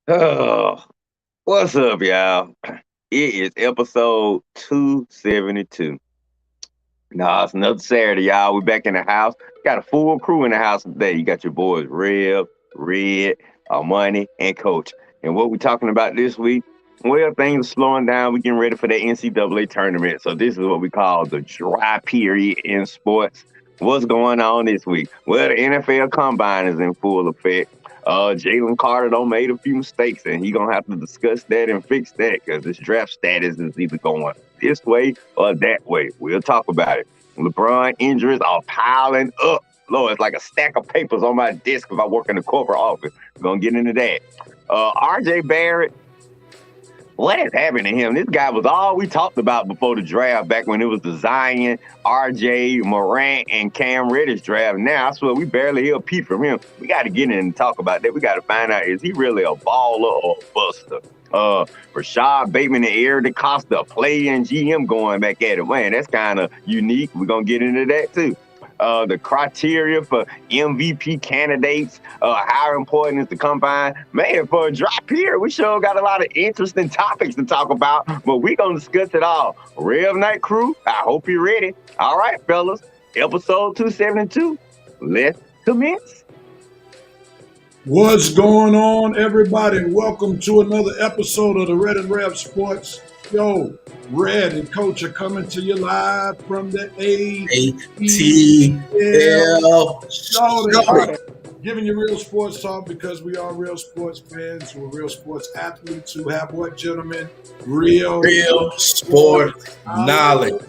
Oh, what's up, y'all? It is episode 272. Nah, it's another Saturday, y'all. We back in the house. Got a full crew in the house today. You got your boys Rev, Red, Armani, and Coach. And what we talking about this week? Well, things are slowing down. We getting ready for the NCAA tournament. So this is what we call the dry period in sports. What's going on this week? Well, the NFL Combine is in full effect. Jalen Carter don't made a few mistakes, and he gonna have to discuss that and fix that because his draft status is either going this way or that way. We'll talk about it. LeBron injuries are piling up. Lord, it's like a stack of papers on my desk if I work in the corporate office. We're gonna get into that. RJ Barrett, what has happened to him? This guy was all we talked about before the draft, back when it was the Zion, RJ, Morant, and Cam Reddish draft. Now, I swear, we barely hear a peep from him. We got to get in and talk about that. We got to find out, is he really a baller or a buster? Rashad Bateman and Eric DeCosta, play and GM going back at it. Man, that's kind of unique. We're going to get into that, too. The criteria for MVP candidates, how important is the combine. Man, for a dry period, we sure got a lot of interesting topics to talk about, but we're going to discuss it all. Rev Night Crew, I hope you're ready. All right, fellas, episode 272. Let's commence. What's going on, everybody? Welcome to another episode of the Red and Rev Sports Show. Red and Coach are coming to you live from the ATL show. Giving you real sports talk because we are real sports fans. We're real sports athletes who have what, gentlemen? Real sports knowledge.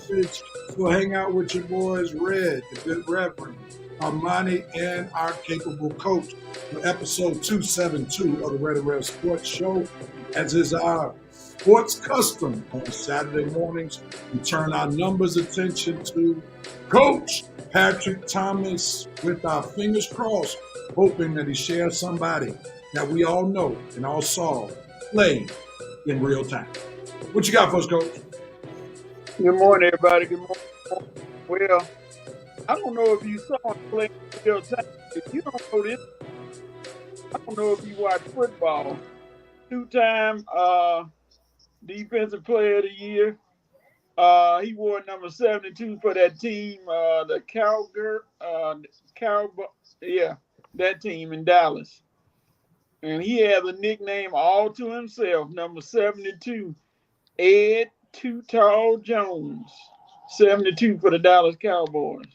So hang out with your boys, Red, the good Reverend, Armani, and our capable coach for episode 272 of the Red and Rev Sports Show. As is our sports custom on Saturday mornings, we turn our numbers attention to Coach Patrick Thomas with our fingers crossed, hoping that he shares somebody that we all know and all saw play in real time. What you got for us, Coach? Good morning, everybody. Good morning. Well, I don't know if you saw him play in real time. If you don't know this, I don't know if you watch football. Two-time Defensive Player of the Year. He wore number 72 for that team, the that team in Dallas. And he has a nickname all to himself, number 72, Ed Too Tall Jones, 72 for the Dallas Cowboys.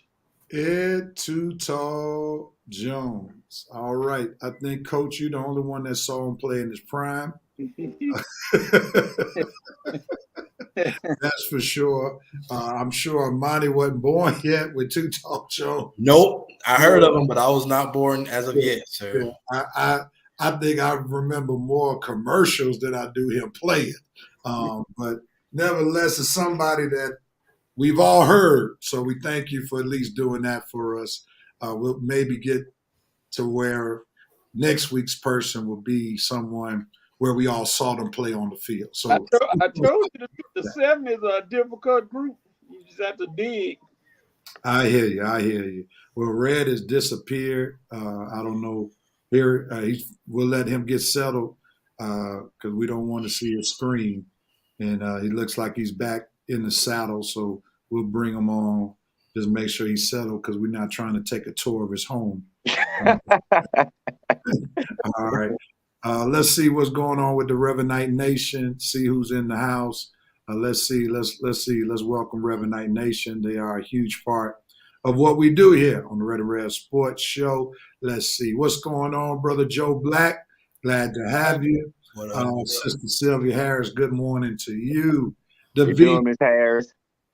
Ed Too Tall Jones. All right. I think, Coach, you're the only one that saw him play in his prime. That's for sure. I'm sure Armani wasn't born yet with Too Tall Jones. Nope. I heard of him, but I was not born as of yet, sir. Yeah, I think I remember more commercials than I do him playing. But nevertheless, it's somebody that we've all heard. So we thank you for at least doing that for us. We'll maybe get to where next week's person will be someone where we all saw them play on the field. So I told you the 7 is a difficult group. You just have to dig. I hear you. Well, Red has disappeared. I don't know. Here, we'll let him get settled because we don't want to see his screen. And he looks like he's back in the saddle, so we'll bring him on. Just make sure he's settled because we're not trying to take a tour of his home. All right. Let's see what's going on with the Revenite Nation. See who's in the house. Let's see. Let's welcome Revenite Nation. They are a huge part of what we do here on the Red and Red Sports Show. Let's see what's going on, Brother Joe Black. Glad to have you. Sister Sylvia Harris, good morning to you. The V Miss Harris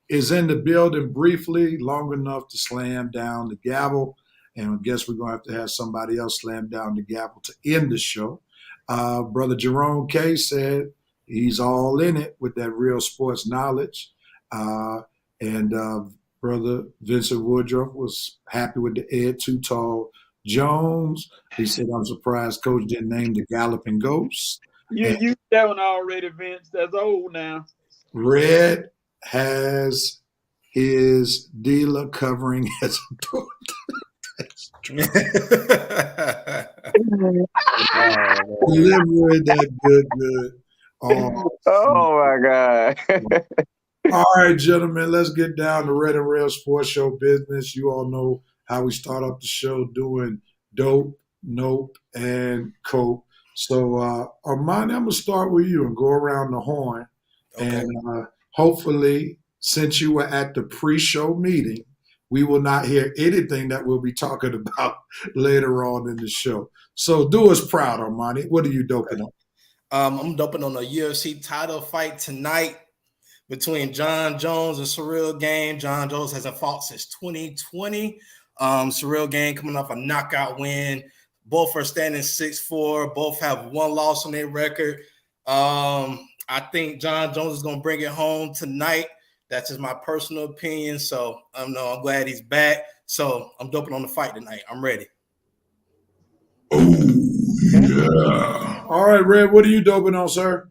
is in the building briefly, long enough to slam down the gavel. And I guess we're going to have somebody else slam down the gavel to end the show. Brother Jerome K said he's all in it with that real sports knowledge. And Brother Vincent Woodruff was happy with the Ed Too Tall Jones. He said, I'm surprised Coach didn't name the Galloping Ghost. You used that one already, Vince. That's old now. Red has his dealer covering his delivering that good. Oh my God. All right, gentlemen, let's get down to Red and Rail Sports Show business. You all know how we start off the show doing dope, nope, and cope. So, Armani, I'm going to start with you and go around the horn. Okay. And hopefully, since you were at the pre-show meeting, we will not hear anything that we'll be talking about later on in the show. So do us proud, Armani. What are you doping on? I'm doping on a UFC title fight tonight between John Jones and Cyril Game. John Jones hasn't fought since 2020. Cyril Game coming off a knockout win. Both are standing 6'4". Both have one loss on their record. I think John Jones is going to bring it home tonight. That's just my personal opinion. So I'm glad he's back. So I'm doping on the fight tonight. I'm ready. Oh, yeah. All right, Red, what are you doping on, sir?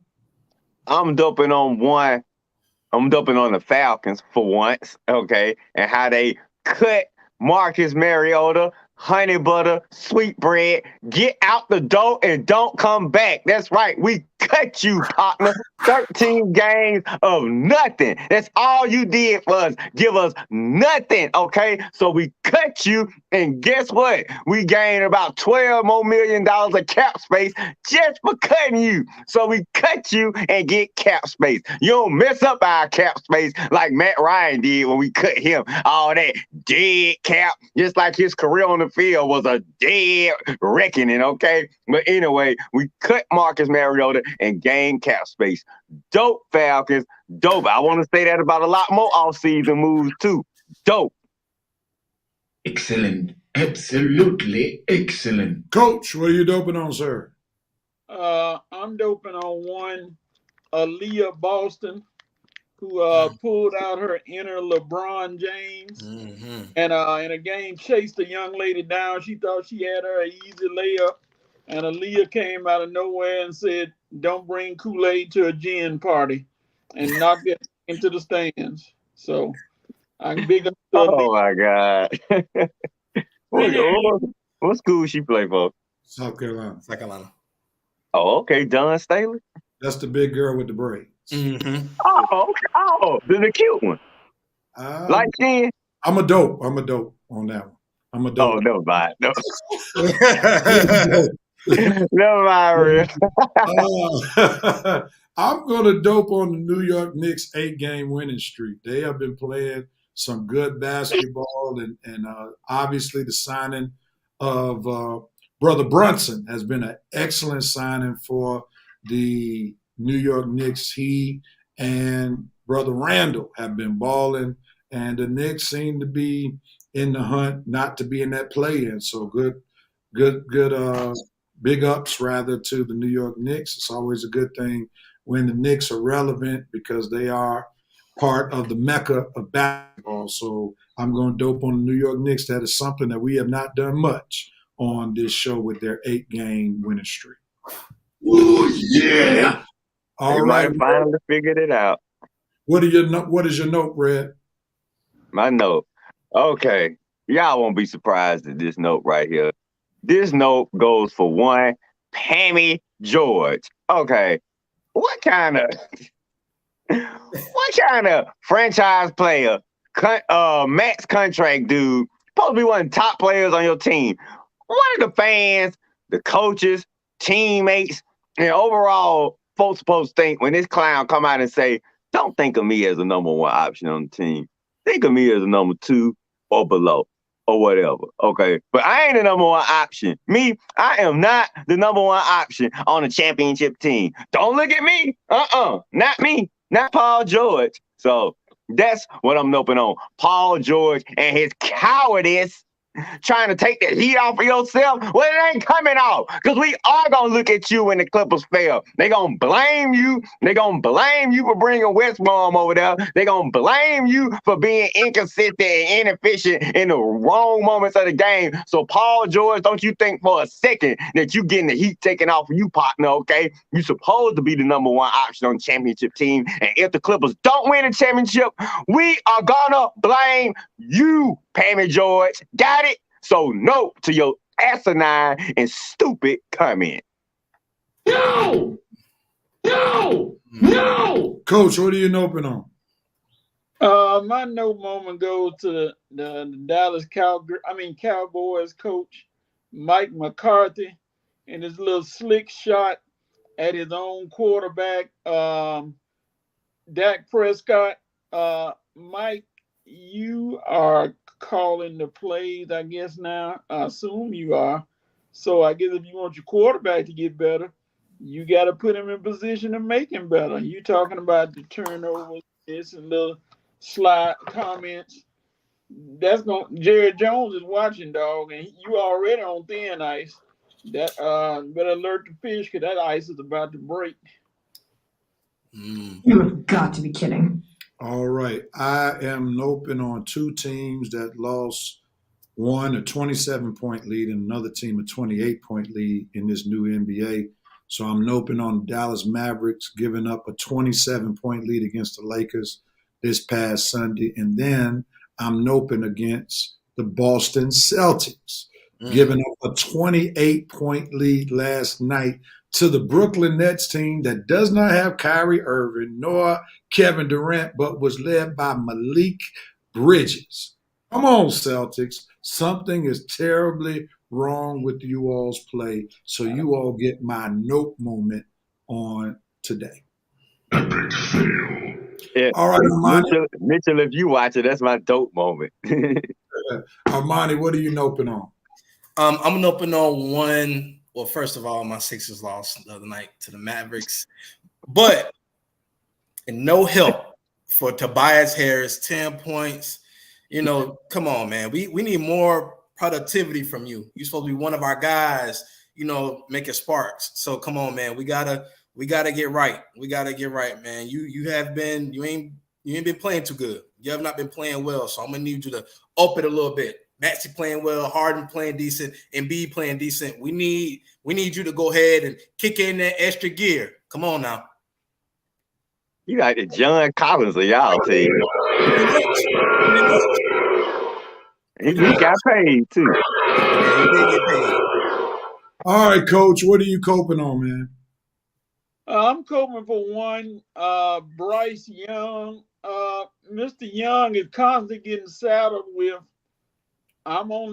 I'm doping on one. I'm doping on the Falcons for once, okay, and how they cut Marcus Mariota, honey butter, sweetbread, get out the door and don't come back. That's right. We cut you, partner. 13 games of nothing. That's all you did for us. Give us nothing, okay? So we cut you, and guess what? We gained about $12 more million of cap space just for cutting you. So we cut you and get cap space. You don't mess up our cap space like Matt Ryan did when we cut him. All that dead cap, just like his career on the field was a dead reckoning, okay? But anyway, we cut Marcus Mariota and gained cap space. Dope, Falcons. Dope. I want to say that about a lot more off-season moves, too. Dope. Excellent. Absolutely excellent. Coach, what are you doping on, sir? I'm doping on one, Aaliyah Boston, who pulled out her inner LeBron James, and in a game chased a young lady down. She thought she had her an easy layup, and Aaliyah came out of nowhere and said, "Don't bring Kool-Aid to a gin party," and knocked it into the stands. So I'm big up to Aaliyah. Oh, my God. What school she play for? South Carolina. South Carolina. Oh, okay. Don Staley? That's the big girl with the braids. Oh, okay. Oh, the cute one. Like skin? I'm a dope on that one. I'm a dope. Oh, never mind. No. Never mind, real. I'm going to dope on the New York Knicks 8-game winning streak. They have been playing some good basketball, and obviously the signing of Brother Brunson has been an excellent signing for the New York Knicks. He and Brother Randall have been balling, and the Knicks seem to be in the hunt not to be in that play-in. So good big ups rather to the New York Knicks. It's always a good thing when the Knicks are relevant because they are part of the mecca of basketball. So I'm going to dope on the New York Knicks. That is something that we have not done much on this show with their 8-game winning streak. Oh, yeah. All They right. might finally figured it out. What is your note, Red? My note. Okay. Y'all won't be surprised at this note right here. This note goes for one, Pammy George. Okay. What kind of franchise player, max contract dude, supposed to be one of the top players on your team? What are the fans, the coaches, teammates, and overall folks supposed to think when this clown come out and say, don't think of me as a number one option on the team. Think of me as a number 2 or below or whatever, okay? But I ain't the number one option. Me, I am not the number one option on a championship team. Don't look at me. Not me. Not Paul George. So that's what I'm noping on. Paul George and his cowardice trying to take the heat off of yourself. Well, it ain't coming off because we are going to look at you when the Clippers fail. They're going to blame you. They're going to blame you for bringing Westbrook over there. They're going to blame you for being inconsistent and inefficient in the wrong moments of the game. So, Paul George, don't you think for a second that you getting the heat taken off of you, partner, okay? You supposed to be the number one option on the championship team. And if the Clippers don't win the championship, we are going to blame you, Pammy George. Got it? So no to your asinine and stupid comment. No! No! No! Coach, what are you noping on? My no moment goes to the Dallas Cowboys coach Mike McCarthy and his little slick shot at his own quarterback, Dak Prescott. Mike, you are calling the plays, I guess now. I assume you are. So I guess if you want your quarterback to get better, you got to put him in position to make him better. You talking about the turnovers, this and little slide comments. That's going. Jared Jones is watching, dog, and you already on thin ice. That better alert the fish because that ice is about to break. You have got to be kidding. All right. I am noping on two teams that lost, one a 27-point lead and another team a 28-point lead in this new NBA. So I'm noping on Dallas Mavericks giving up a 27-point lead against the Lakers this past Sunday. And then I'm noping against the Boston Celtics, giving up a 28-point lead last night to the Brooklyn Nets team that does not have Kyrie Irving nor Kevin Durant, but was led by Malik Bridges. Come on, Celtics. Something is terribly wrong with you all's play, so you all get my nope moment on today. Epic fail. Yeah. All right, Armani. Mitchell, if you watch it, that's my dope moment. Armani, what are you noping on? I'm noping on one. Well, first of all, my Sixers lost the other night to the Mavericks, but no help for Tobias Harris, 10 points. You know, come on, man. We need more productivity from you. You're supposed to be one of our guys, you know, making sparks. So come on, man. We gotta get right. We gotta get right, man. You ain't been playing too good. You have not been playing well. So I'm gonna need you to up it a little bit. Maxey playing well, Harden playing decent, and B playing decent. We need you to go ahead and kick in that extra gear. Come on now. You like the John Collins of y'all team. He got paid too. Yeah, he did get paid. All right, Coach, what are you coping on, man? I'm coping for one. Bryce Young. Mr. Young is constantly getting saddled with.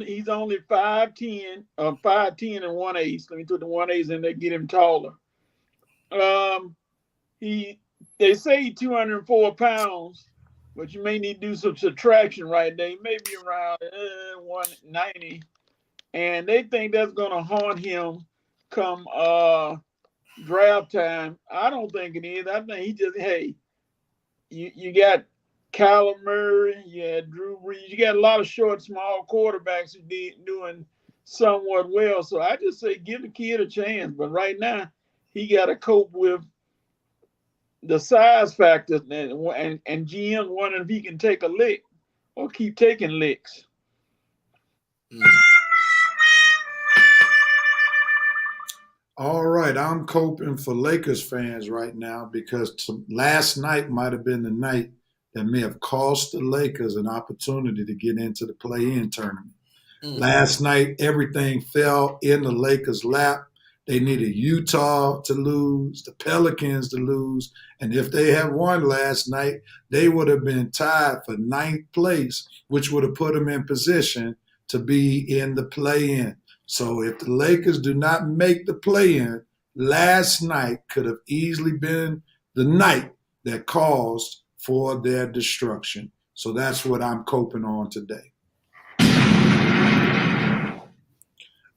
He's only 5'10", 5'10" and 1/8. Let me put the 1/8 in there, get him taller. They say he's 204 pounds, but you may need to do some subtraction right there. He may be around 190, and they think that's gonna haunt him come draft time. I don't think it is. I think he just you got Kyler Murray, you had Drew Brees. You got a lot of short, small quarterbacks who doing somewhat well. So I just say give the kid a chance. But right now, he got to cope with the size factor and GM wondering if he can take a lick or keep taking licks. All right, I'm coping for Lakers fans right now because last night might have been the night that may have cost the Lakers an opportunity to get into the play-in tournament. Last night, everything fell in the Lakers' lap. They needed Utah to lose, the Pelicans to lose, and if they had won last night, they would have been tied for 9th place, which would have put them in position to be in the play-in. So if the Lakers do not make the play-in, last night could have easily been the night that caused for their destruction. So that's what I'm coping on today.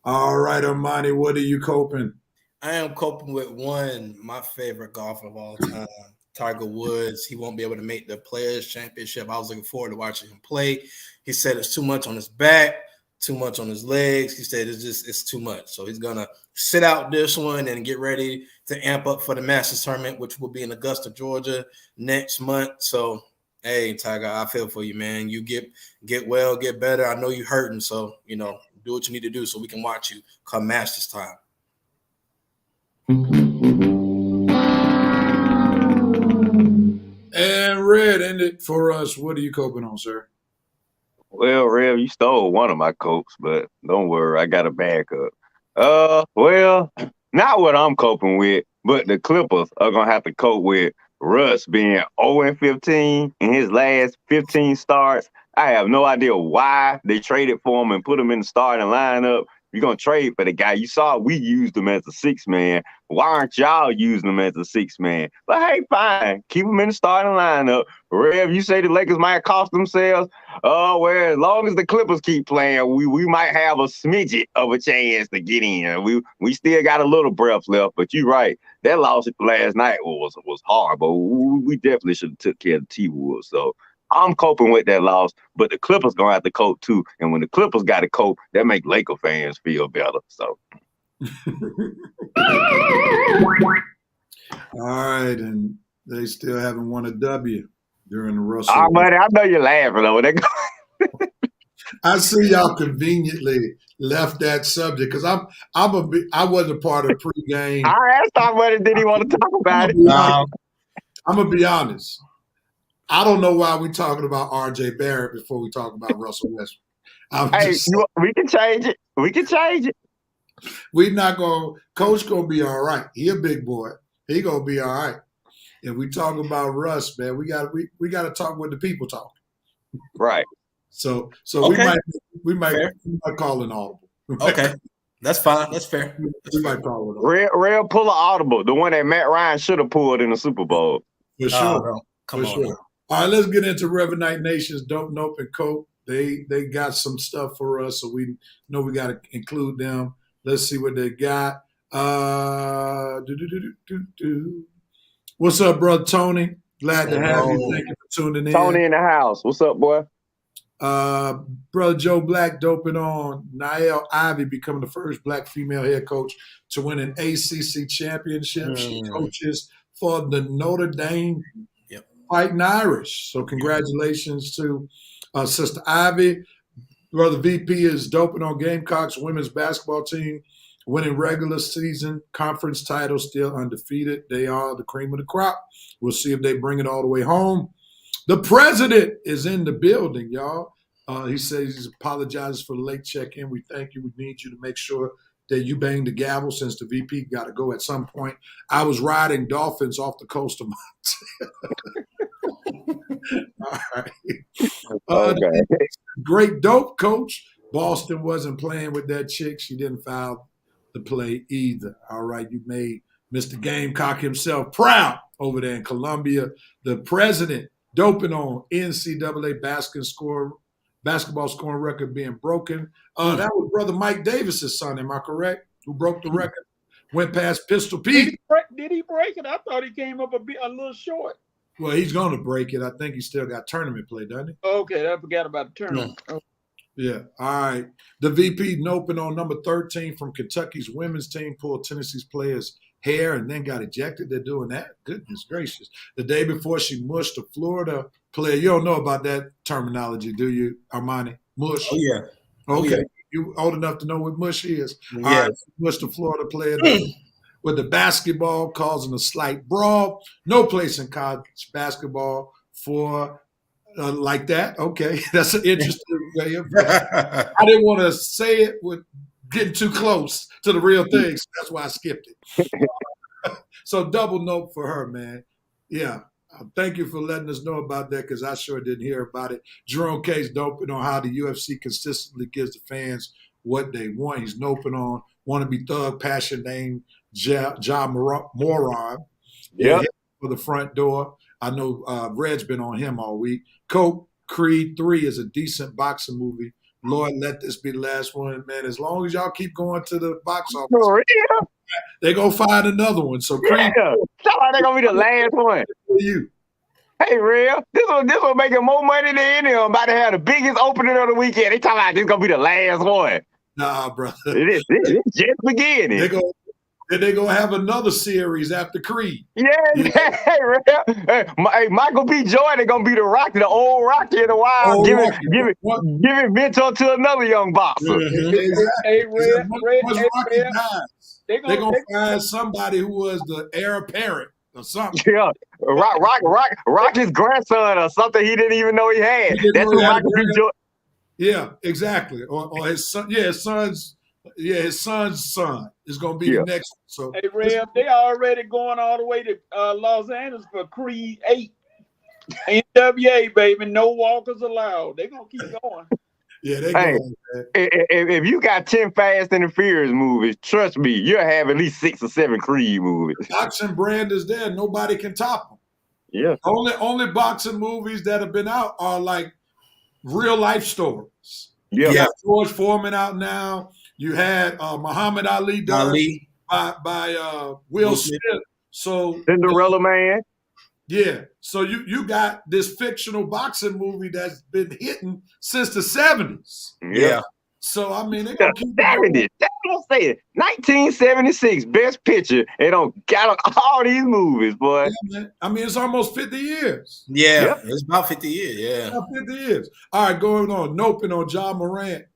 All right, Armani, what are you coping? I am coping with my favorite golfer of all time, Tiger Woods. He won't be able to make the Players Championship. I was looking forward to watching him play. He said it's too much on his back, too much on his legs. He said it's too much. So he's going to sit out this one and get ready to amp up for the Masters tournament, which will be in Augusta, Georgia next month. So, hey, Tiger, I feel for you, man. You get well, get better. I know you're hurting. So, you know, do what you need to do so we can watch you come Masters time. And Red, end it for us. What are you coping on, sir? Well, Rev, you stole one of my copes, but don't worry, I got a backup. Well, Not what I'm coping with, but the Clippers are gonna have to cope with Russ being 0-15 in his last 15 starts. I have no idea why they traded for him and put him in the starting lineup. You're gonna trade for the guy. You saw we used him as a 6 man. Why aren't y'all using him as a 6 man? But hey, fine. Keep him in the starting lineup. Rev, you say the Lakers might cost themselves. Oh, well, as long as the Clippers keep playing, we might have a smidget of a chance to get in. We still got a little breath left, but you're right. That loss last night was horrible. We definitely should have took care of the T-Wolves. So I'm coping with that loss, but the Clippers gonna have to cope too. And when the Clippers got to cope, that make Laker fans feel better. So All right, and they still haven't won a W during the Russell. oh, buddy, I know you're laughing over there. I see y'all conveniently left that subject because I wasn't a part of pregame. I asked our buddy, did he want to talk about it? I'm gonna be honest. I don't know why we talking about R.J. Barrett before we talk about Russell Westbrook. Hey, we can change it. We can change it. We not gonna. Coach gonna be all right. He a big boy. He gonna be all right. If we talk about Russ, man, we got to talk with the people talk. Right. So Okay. we might call an audible. Okay, that's fine. That's fair. We might call it audible. Real pull an audible, the one that Matt Ryan should have pulled in the Super Bowl. For sure. Bro. Come For on. sure. All right, let's get into Reverend Night Nation's Dope Nope and Cope. They got some stuff for us, so we know we got to include them. Let's see what they got. What's up, brother Tony? Glad to have you. Thank you for tuning in. Tony in the house. What's up, boy? Brother Joe Black doping on Niall Ivy becoming the first black female head coach to win an ACC championship. She coaches for the Notre Dame Fighting Irish. So congratulations to Sister Ivy. Brother VP is doping on Gamecocks women's basketball team, winning regular season conference title, still undefeated. They are the cream of the crop. We'll see if they bring it all the way home. The president is in the building, y'all. He says he apologizes for the late check-in. We thank you. We need you to make sure that you bang the gavel since the VP got to go at some point. I was riding dolphins off the coast of Montana. All right. Okay. Great dope coach. Boston wasn't playing with that chick. She didn't foul the play either. All right. You made Mr. Gamecock himself proud over there in Columbia. The president doping on NCAA basketball scoring record being broken. That was Brother Mike Davis's son, am I correct? Who broke the record? Went past Pistol Pete. Did he break it? I thought he came up a little short. Well, he's going to break it. I think he still got tournament play, doesn't he? Okay, I forgot about the tournament. Yeah. Yeah. All right. The VP noping on number 13 from Kentucky's women's team pulled Tennessee's player's hair and then got ejected. They're doing that. Goodness gracious. The day before she mushed a Florida player. You don't know about that terminology, do you, Armani? Mush. Oh, yeah. Okay. Yeah. You old enough to know what mush is. Yeah. All right. Mushed a Florida player with the basketball, causing a slight brawl. No place in college basketball for like that. Okay. That's an interesting way of I didn't want to say it with getting too close to the real thing. So that's why I skipped it. So double note for her, man. Yeah. Thank you for letting us know about that because I sure didn't hear about it. Jerome Case doping on how the UFC consistently gives the fans what they want. He's noping on wannabe thug passion named Ja Moron. Yeah. For the front door. I know Red's been on him all week. Coke Creed 3 is a decent boxing movie. Lord, let this be the last one, man. As long as y'all keep going to the box office, For real? they're going to find another one. So Creed, Yeah. They're going to be the last one. for you. Hey, Real, this one making more money than any of them. About to have the biggest opening of the weekend. They talking about this going to be the last one. Nah, brother. It is just beginning. They're going to have another series after Creed. Yeah. Hey, Real. Hey, Michael B. Jordan going to be the Rocky, the old Rocky in a while, giving mentor to another young boxer. Hey, Red, Once Rocky dies, they're going to find somebody who was the heir apparent or something. Yeah, Rocky's grandson or something he didn't even know he had. That's who Michael B. Jordan. Yeah, exactly. Or his son. Yeah, his son's Yeah, his son's son is going to be Yeah. the next one. So Hey, Rev, they already going all the way to Los Angeles for Creed 8. NWA, baby. No walkers allowed. They going to keep going. yeah, they Hey, going. if you got 10 Fast and the Furious movies, trust me, you'll have at least 6 or 7 Creed movies. Boxing brand is there. Nobody can top them. Yeah. Only boxing movies that have been out are like real life stories. Yeah. You have George Foreman out now. You had Muhammad Ali done Ali. by Will Smith. So Cinderella Man. yeah, so you got this fictional boxing movie that's been hitting since the 70s. Yeah. So I mean, they're gonna keep it 70s. That's what I'm saying. 1976, Best Picture. They don't got all these movies, boy. Yeah, man. I mean, it's almost 50 years. Yeah. Yep. It's about 50 years. Yeah. About 50 years. All right, going on. Noping on Ja Morant.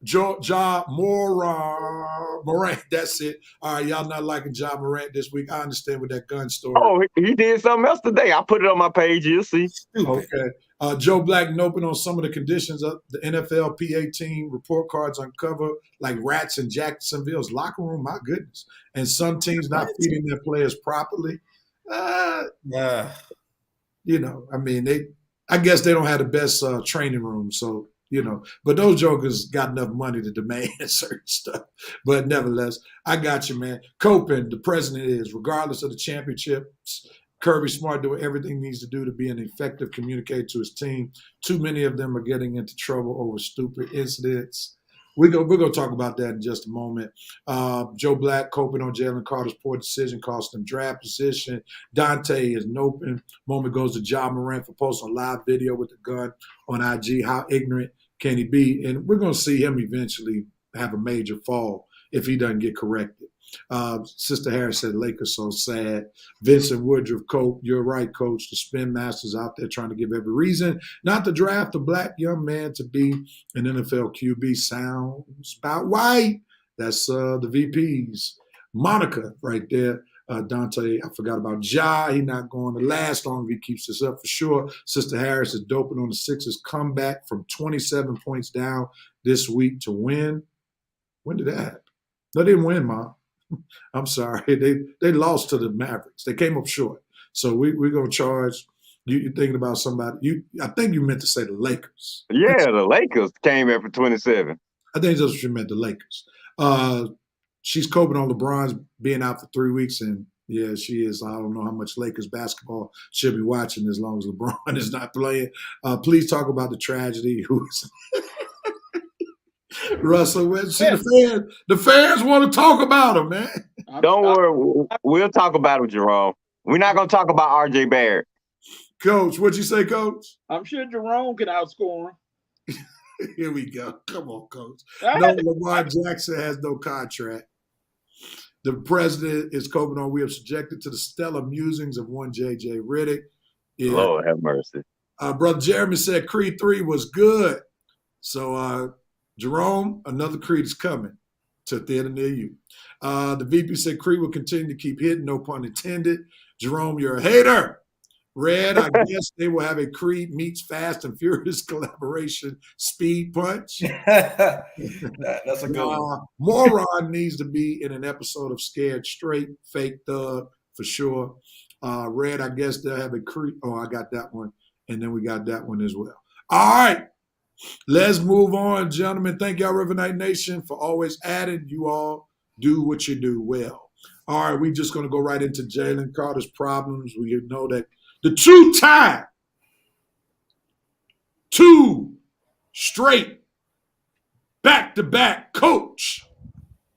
Ja Morant. That's it. All right, y'all not liking Ja Morant this week. I understand with that gun story. Oh, he did something else today. I put it on my page. You'll see. Stupid. Okay. Joe Black noping on some of the conditions of the NFL PA report cards uncover like rats in Jacksonville's locker room. My goodness. And some teams not feeding their players properly. Yeah. You know, I mean, I guess they don't have the best training room. So, you know, but those jokers got enough money to demand certain stuff. But nevertheless, I got you, man. Coping, the president is, regardless of the championships, Kirby Smart doing everything he needs to do to be an effective communicator to his team. Too many of them are getting into trouble over stupid incidents. We're gonna talk about that in just a moment. Joe Black coping on Jalen Carter's poor decision cost him draft position. Dante is noping. Moment goes to Ja Morant for posting a live video with the gun on IG. How ignorant can he be? And we're gonna see him eventually have a major fall if he doesn't get corrected. Sister Harris said, Lakers so sad. Vincent Woodruff, Coach, you're right, Coach. The spin masters out there trying to give every reason not to draft a black young man to be an NFL QB. Sounds about right. That's the VPs. Monica right there. Dante, I forgot about Ja. He's not going to last long if he keeps this up for sure. Sister Harris is doping on the Sixers comeback from 27 points down this week to win. When did that happen? They didn't win, Mom. I'm sorry. They lost to the Mavericks. They came up short. So we're going to charge. You're thinking about somebody. I think you meant to say the Lakers. Yeah, the Lakers came in for 27. I think that's what you meant, the Lakers. She's coping on LeBron's being out for 3 weeks. And, yeah, she is. I don't know how much Lakers basketball she'll be watching as long as LeBron is not playing. Please talk about the tragedy. Russell, see the fans want to talk about him, man. Don't worry, we'll talk about it, Jerome. We're not going to talk about R.J. Barrett. Coach, what'd you say, Coach? I'm sure Jerome can outscore him. Here we go. Come on, Coach. No, Lamar Jackson has no contract. The president is coping on. We are subjected to the stellar musings of one J.J. Riddick. Yeah. Lord have mercy. Brother Jeremy said Creed 3 was good. So, Jerome, another Creed is coming to a theater near you. The VP said Creed will continue to keep hitting, no pun intended. Jerome, you're a hater. Red, I guess they will have a Creed meets Fast and Furious collaboration speed punch. That's a good one. Moron needs to be in an episode of Scared Straight, Fake Thug, for sure. Red, I guess they'll have a Creed. Oh, I got that one. And then we got that one as well. All right. Let's move on, gentlemen. Thank y'all, River Night Nation, for always adding. You all do what you do well. All right, we're just going to go right into Jalen Carter's problems. We know that the two-time, 2 straight, back-to-back coach,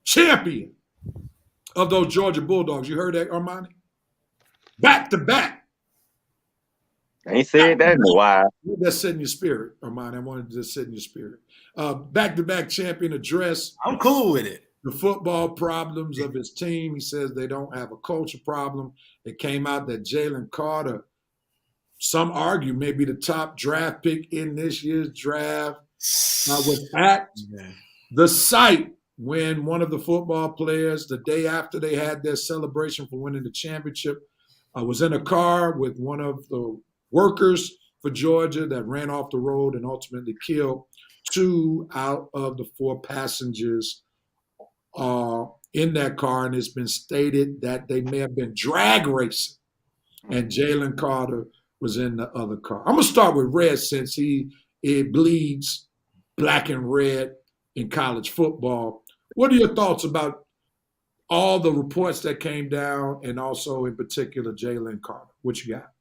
champion of those Georgia Bulldogs. You heard that, Armani? Back-to-back. I ain't said that in a while. That's set in your spirit, Armani. I wanted to just sit in your spirit. Back-to-back champion address. I'm cool with it. The football problems of his team. He says they don't have a culture problem. It came out that Jalen Carter, some argue, may be the top draft pick in this year's draft. Was at the site when one of the football players, the day after they had their celebration for winning the championship, was in a car with one of the workers for Georgia that ran off the road and ultimately killed 2 out of the 4 passengers in that car, and it's been stated that they may have been drag racing, and Jalen Carter was in the other car. I'm gonna start with Red since it bleeds black and red in college football. What are your thoughts about all the reports that came down, and also in particular Jalen Carter? What you got?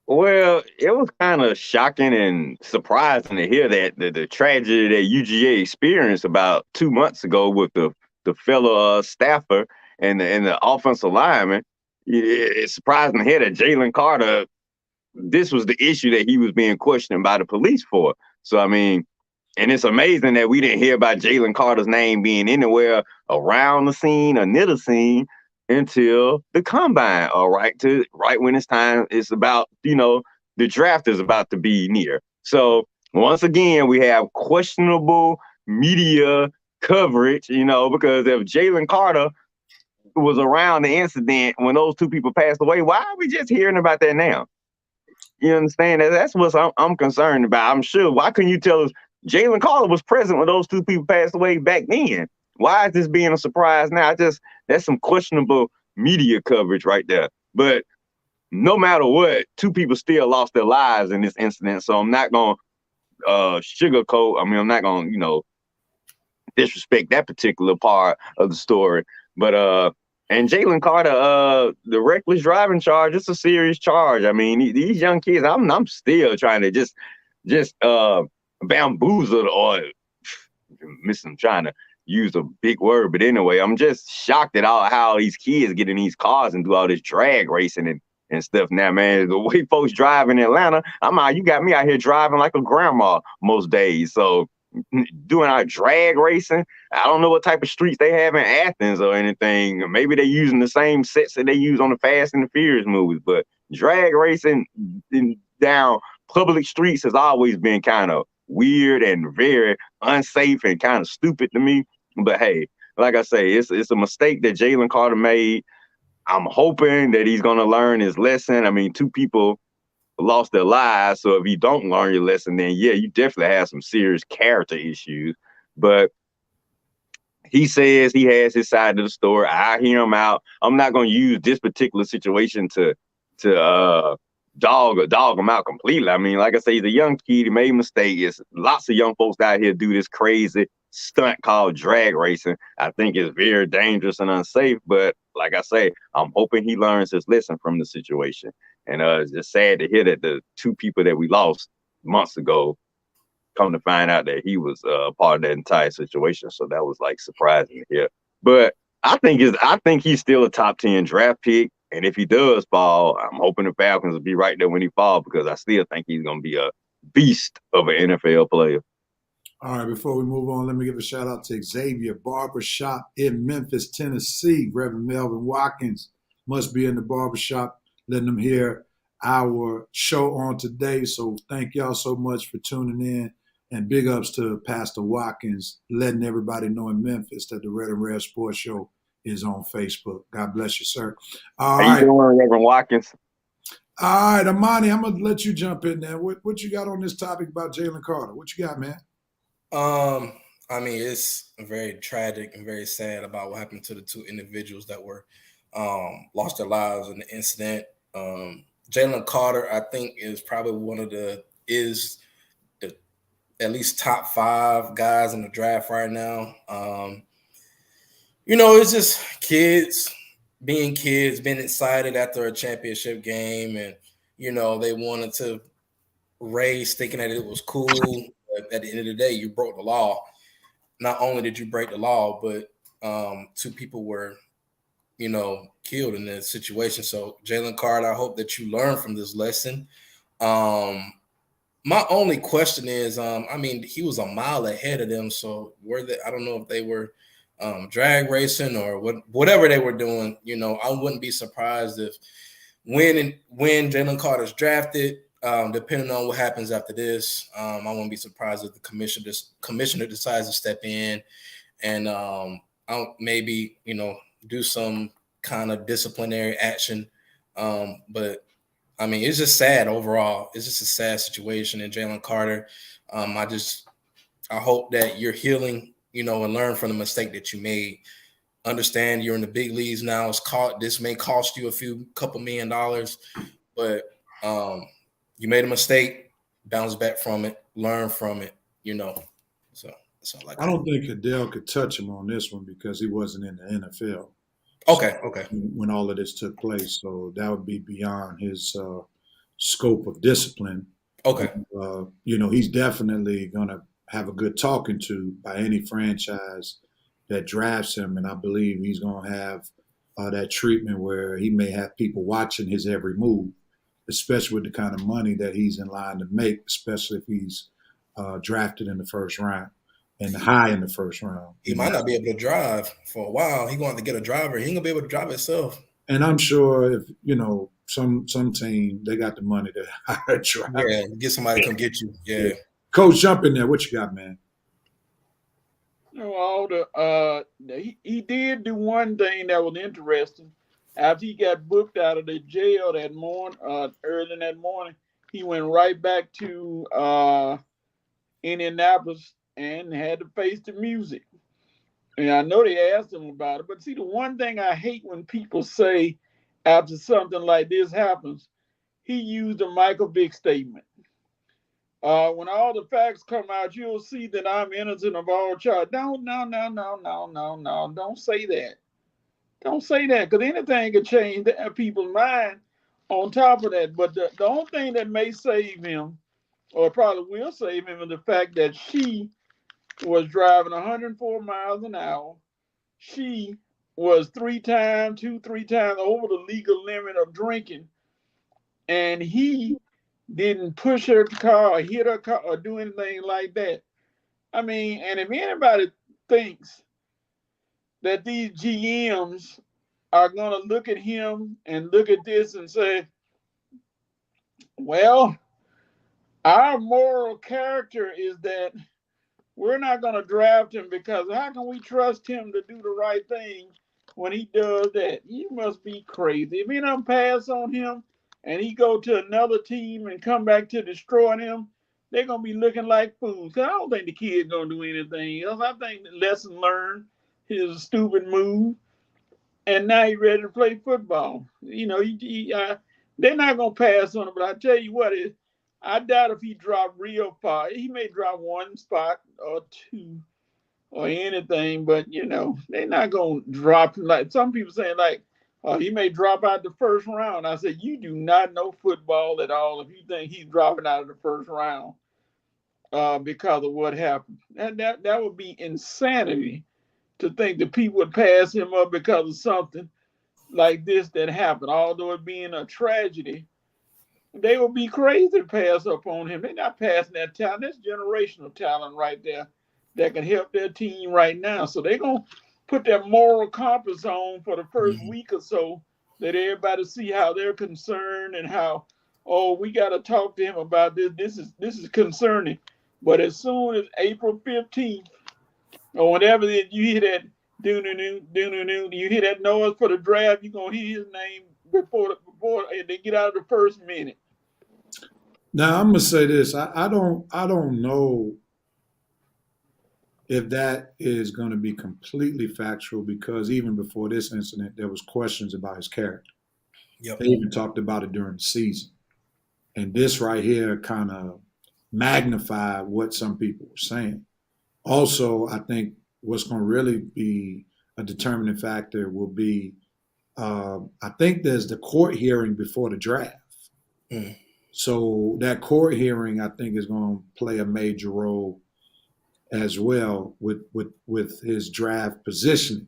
Well, it was kind of shocking and surprising to hear that the tragedy that UGA experienced about 2 months ago with the fellow staffer and the offensive lineman. It's surprising to hear that Jalen Carter, this was the issue that he was being questioned by the police for. So I mean, and it's amazing that we didn't hear about Jalen Carter's name being anywhere around the scene or near the scene until the combine, all right, to right when it's time. It's about, the draft is about to be near. So once again, we have questionable media coverage, because if Jalen Carter was around the incident when those two people passed away, why are we just hearing about that now? You understand? That's what I'm concerned about. I'm sure. Why couldn't you tell us Jalen Carter was present when those two people passed away back then? Why is this being a surprise now? That's some questionable media coverage right there. But no matter what, two people still lost their lives in this incident. So I'm not going to sugarcoat. I mean, I'm not going to, disrespect that particular part of the story. But and Jalen Carter, the reckless driving charge, it's a serious charge. I mean, these young kids, I'm still trying to just bamboozle, or I'm trying to use a big word, but anyway, I'm just shocked at how these kids get in these cars and do all this drag racing and stuff now, man. The way folks drive in Atlanta, you got me out here driving like a grandma most days. So doing our drag racing, I don't know what type of streets they have in Athens or anything. Maybe they're using the same sets that they use on the Fast and the Furious movies, but drag racing down public streets has always been kind of weird and very unsafe and kind of stupid to me. But hey, like I say, it's a mistake that Jalen Carter made. I'm hoping that he's going to learn his lesson. I mean, two people lost their lives, so if you don't learn your lesson, then yeah, you definitely have some serious character issues. But he says he has his side of the story. I hear him out. I'm not going to use this particular situation to dog him out completely. I mean, like I say, he's a young kid. He made mistakes. Lots of young folks out here do this crazy stunt called drag racing. I think it's very dangerous and unsafe. But like I say, I'm hoping he learns his lesson from the situation. And it's just sad to hear that the two people that we lost months ago come to find out that he was part of that entire situation. So that was like surprising to hear. But I think he's still a top 10 draft pick. And if he does fall, I'm hoping the Falcons will be right there when he falls, because I still think he's going to be a beast of an NFL player. All right, before we move on, let me give a shout out to Xavier Barbershop in Memphis, Tennessee. Reverend Melvin Watkins must be in the barbershop, letting them hear our show on today. So thank y'all so much for tuning in. And big ups to Pastor Watkins, letting everybody know in Memphis that the Red and Rare Sports Show is on Facebook. God bless you, sir. All right. You doing, Reverend Watkins? All right, Armani, I'm going to let you jump in there. What you got on this topic about Jalen Carter? What you got, man? I mean, it's very tragic and very sad about what happened to the two individuals that were lost their lives in the incident. Jalen Carter, I think, is probably is the at least top 5 guys in the draft right now. It's just kids being excited after a championship game, and they wanted to race thinking that it was cool. But at the end of the day, you broke the law. Not only did you break the law, but 2 people were killed in this situation. So Jalen Carter, I hope that you learn from this lesson. My only question is, he was a mile ahead of them. So I don't know if they were drag racing or whatever they were doing. I wouldn't be surprised if when Jalen Carter's drafted, depending on what happens after this, I won't be surprised if the commissioner decides to step in and maybe do some kind of disciplinary action. But I mean, it's just sad overall. It's just a sad situation. And Jalen Carter, I hope that you're healing, and learn from the mistake that you made. Understand you're in the big leagues now. This may cost you couple $1 million, but you made a mistake, bounce back from it, learn from it, So that's all I don't think Adele could touch him on this one because he wasn't in the NFL. Okay. When all of this took place, so that would be beyond his scope of discipline. Okay. He's definitely going to have a good talking to by any franchise that drafts him, and I believe he's going to have that treatment where he may have people watching his every move, especially with the kind of money that he's in line to make, especially if he's drafted in the first round and high in the first round. He might not be able to drive for a while. He's going to have to get a driver. He ain't going to be able to drive himself. And I'm sure if, some team, they got the money to hire a driver. Yeah, get somebody to come get you. Yeah. Coach, jump in there. What you got, man? He did do one thing that was interesting. After he got booked out of the jail that morning, early that morning, he went right back to Indianapolis and had to face the music. And I know they asked him about it, but see, the one thing I hate when people say after something like this happens, he used a Michael Vick statement. When all the facts come out, you'll see that I'm innocent of all charge. No. Don't say that. Don't say that, because anything could change people's mind on top of that. But the only thing that may save him, or probably will save him, is the fact that she was driving 104 miles an hour. She was 3 times over the legal limit of drinking. And he didn't push her car or hit her car or do anything like that. I mean, and if anybody thinks that these GMs are going to look at him and look at this and say, well, our moral character is that we're not going to draft him, because how can we trust him to do the right thing when he does that? You must be crazy. If he don't pass on him and he go to another team and come back to destroy them, they're going to be looking like fools. I don't think the kid's going to do anything else. I think the lesson learned is a stupid move. And now he's ready to play football. They're not going to pass on him. But I tell you what, I doubt if he dropped real far. He may drop one spot or two or anything, but, they're not going to drop him. Like some people saying, like, he may drop out the first round. I said, you do not know football at all if you think he's dropping out of the first round because of what happened. That would be insanity to think that people would pass him up because of something like this that happened. Although it being a tragedy, they would be crazy to pass up on him. They're not passing that talent. That's generational talent right there that can help their team right now. So they're going to put their moral compass on for the first week or so, that everybody see how they're concerned and how, we got to talk to him about this. This is concerning. But as soon as April 15th or whenever you hear that you hear that noise for the draft, you're going to hear his name before they get out of the first minute. Now I'm gonna say this. I don't know if that is going to be completely factual, because even before this incident, there was questions about his character. Yep. They even talked about it during the season, and this right here kind of magnified what some people were saying. Also, I think what's going to really be a determining factor will be, I think there's the court hearing before the draft. Mm. So that court hearing, I think, is going to play a major role as well with his draft positioning.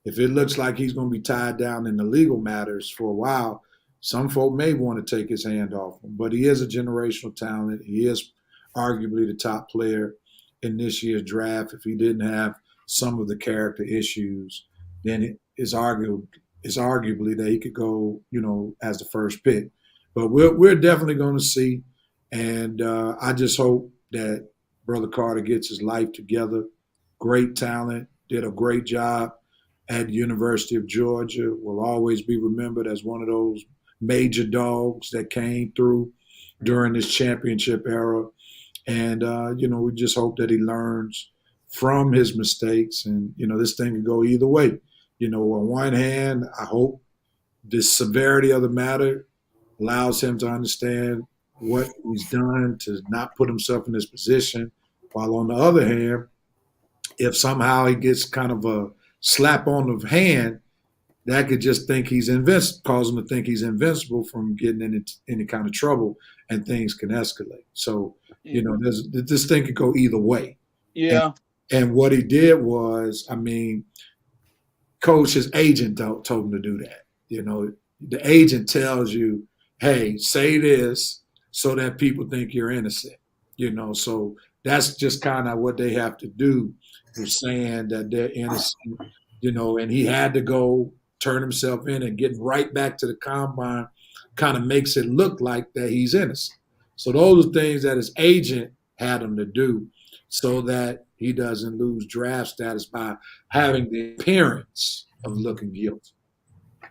If it looks like he's going to be tied down in the legal matters for a while, some folk may want to take his hand off him. But he is a generational talent. He is arguably the top player in this year's draft. If he didn't have some of the character issues, then it's arguably that he could go, as the first pick. But we're definitely going to see, and I just hope that Brother Carter gets his life together. Great talent, did a great job at the University of Georgia, will always be remembered as one of those major dogs that came through during this championship era. And, we just hope that he learns from his mistakes. And, this thing could go either way. On one hand, I hope the severity of the matter allows him to understand what he's done to not put himself in this position. While on the other hand, if somehow he gets kind of a slap on the hand, that could just think he's invincible, cause him to think he's invincible from getting in any kind of trouble, and things can escalate. So, this thing could go either way. Yeah. And what he did was, Coach, his agent told him to do that. The agent tells you, hey, say this so that people think you're innocent. So that's just kind of what they have to do. They're saying that they're innocent, and he had to go turn himself in and get right back to the combine kind of makes it look like that he's innocent. So those are things that his agent had him to do so that he doesn't lose draft status by having the appearance of looking guilty.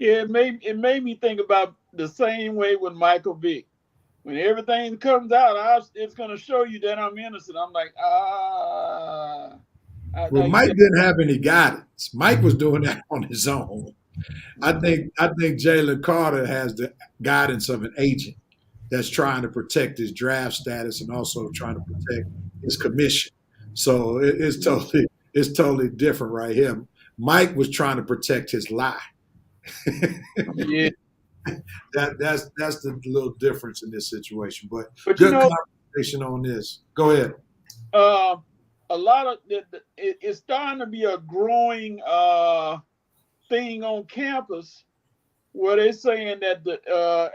Yeah, it made me think about the same way with Michael Vick. When everything comes out, it's going to show you that I'm innocent. I'm like, Well, Mike didn't have any guidance. Mike was doing that on his own. I think Jalen Carter has the guidance of an agent that's trying to protect his draft status and also trying to protect his commission. So it's totally different right here. Mike was trying to protect his lie. Yeah. That's the little difference in this situation. But good conversation on this. Go ahead. A lot of it's starting to be a growing thing on campus where they're saying that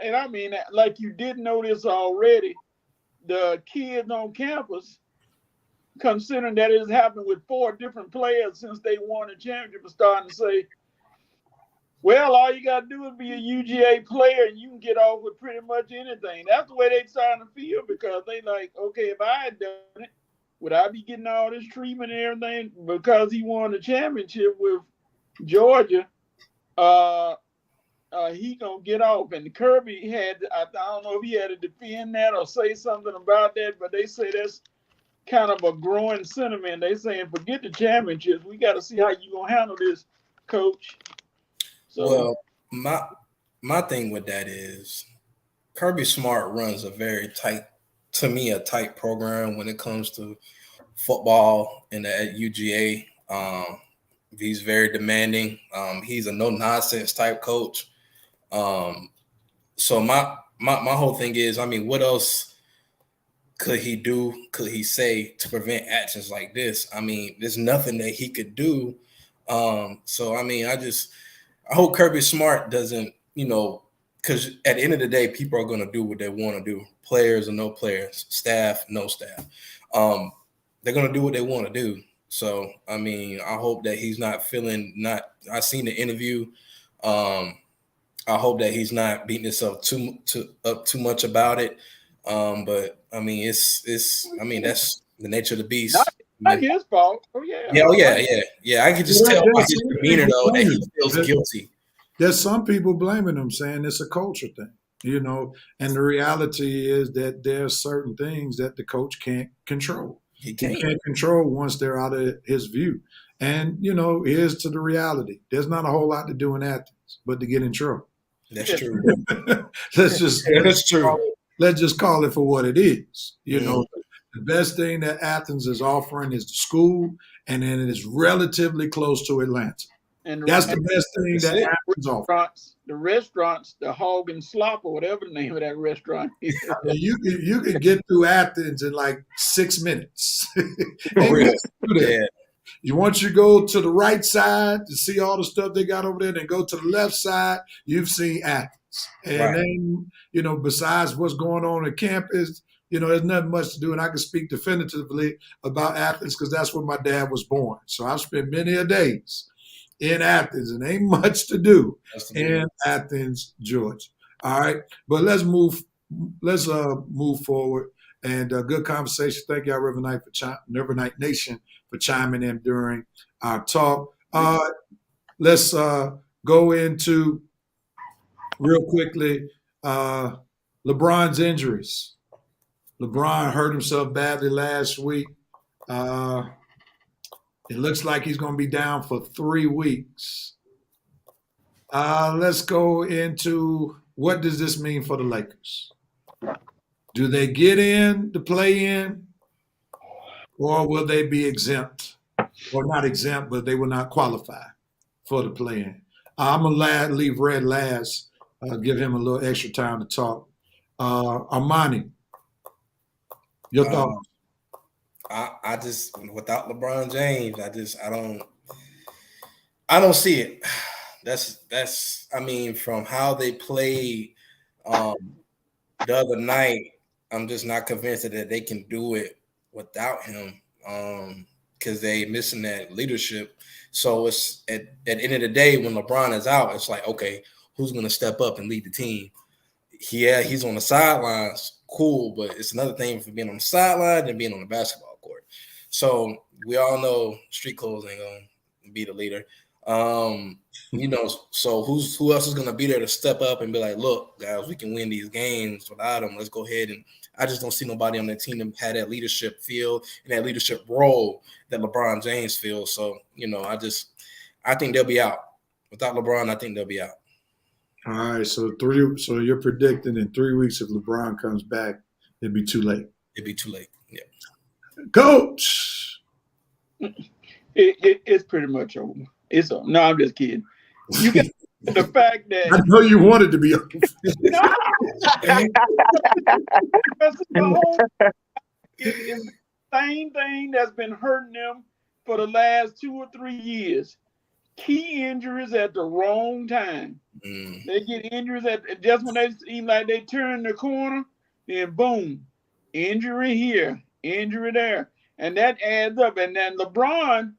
and I mean, like, you didn't know this already, the kids on campus, considering that it has happened with 4 different players since they won a championship, are starting to say, well, all you got to do is be a UGA player and you can get off with pretty much anything. That's the way they starting to feel, because they like, okay, if I had done it, would I be getting all this treatment and everything because he won the championship with Georgia? He gonna get off. And Kirby had, I don't know if he had to defend that or say something about that, but they say that's kind of a growing sentiment. They saying, forget the championships. We got to see how you gonna handle this, coach. So, well, my thing with that is Kirby Smart runs a very tight program when it comes to football and at UGA. He's very demanding. He's a no-nonsense type coach. So my whole thing is, what else could he do? Could he say to prevent actions like this? There's nothing that he could do. So I hope Kirby Smart doesn't, because at the end of the day, people are going to do what they want to do. Players or no players, staff, no staff. They're going to do what they want to do. So, I hope that he's not I seen the interview. I hope that he's not beating himself up too much about it. But it's that's the nature of the beast. Not his fault. Oh yeah. Yeah. I can just tell by his demeanor though that he feels guilty. There's some people blaming him, saying it's a culture thing, and the reality is that there are certain things that the coach can't control. He can't control once they're out of his view. And, here's to the reality. There's not a whole lot to do in Athens but to get in trouble. That's true. That's true. Let's just call it for what it is. The best thing that Athens is offering is the school, and then it is relatively close to Atlanta. And that's the best thing that Athens offers. The restaurants, the Hog and Slop, or whatever the name of that restaurant is. You can get through Athens in like 6 minutes. You want you to go to the right side to see all the stuff they got over there, then go to the left side, you've seen Athens. And then, besides what's going on campus, there's nothing much to do. And I can speak definitively about Athens because that's where my dad was born. So I've spent many a days in Athens, and ain't much to do in Athens, Georgia. All right, but let's move forward. And good conversation. Thank y'all, River Night Nation, for chiming in during our talk. Let's go into real quickly LeBron's injuries. LeBron hurt himself badly last week. It looks like he's going to be down for 3 weeks. Let's go into what does this mean for the Lakers? Do they get in the play-in, or will they be exempt? Or not exempt, but they will not qualify for the play-in. I'm going to leave Red last, give him a little extra time to talk. Armani, your thoughts? I just, without LeBron James, I don't see it. That's I mean, from how they played the other night, I'm just not convinced that they can do it without him. Because they missing that leadership. So it's at the end of the day, when LeBron is out, it's like, okay, who's gonna step up and lead the team? Yeah, he's on the sidelines, cool, but it's another thing for being on the sideline than being on the basketball court. So we all know street clothes ain't gonna be the leader. So who else is gonna be there to step up and be like, look, guys, we can win these games without him. Let's go ahead. And I just don't see nobody on the team that had that leadership feel and that leadership role that LeBron James feels. So, I think they'll be out. Without LeBron, I think they'll be out. All right, so you're predicting in 3 weeks if LeBron comes back, it'd be too late. It'd be too late. Yeah. Coach. It's pretty much over. It's over. No, I'm just kidding. You got the fact that I know you wanted to be over. It's the same thing that's been hurting them for the last 2 or 3 years. Key injuries at the wrong time. They get injuries at just when they seem like they turn the corner, then boom, injury here, injury there. And that adds up. And then LeBron,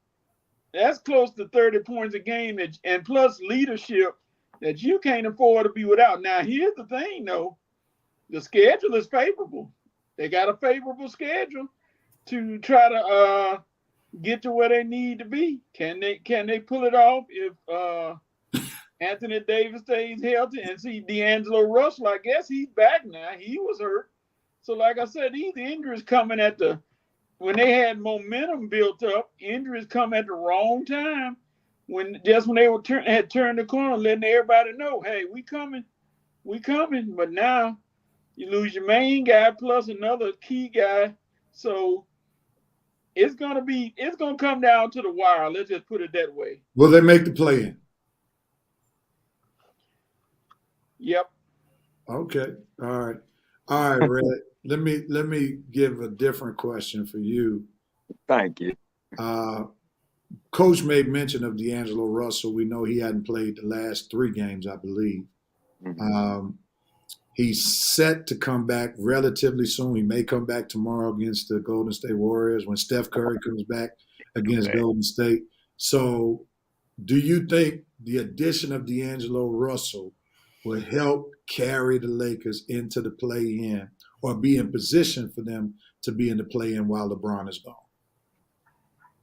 that's close to 30 points a game, and plus leadership that you can't afford to be without. Now, here's the thing, though. The schedule is favorable. They got a favorable schedule to try to get to where they need to be. Can they pull it off if Anthony Davis stays healthy? And see, D'Angelo Russell, I guess he's back now. He was hurt. So like I said, these injuries coming when they had momentum built up, injuries come at the wrong time. When they had turned the corner, letting everybody know, hey, we coming. But now you lose your main guy plus another key guy. So it's gonna come down to the wire. Let's just put it that way. Will they make the play-in? Yep. Okay. All right, Red. Let me give a different question for you. Thank you. Coach made mention of D'Angelo Russell. We know he hadn't played the last 3 games, I believe. Mm-hmm. He's set to come back relatively soon. He may come back tomorrow against the Golden State Warriors when Steph Curry comes back against Golden State. So do you think the addition of D'Angelo Russell will help carry the Lakers into the play-in or be in position for them to be in the play-in while LeBron is gone?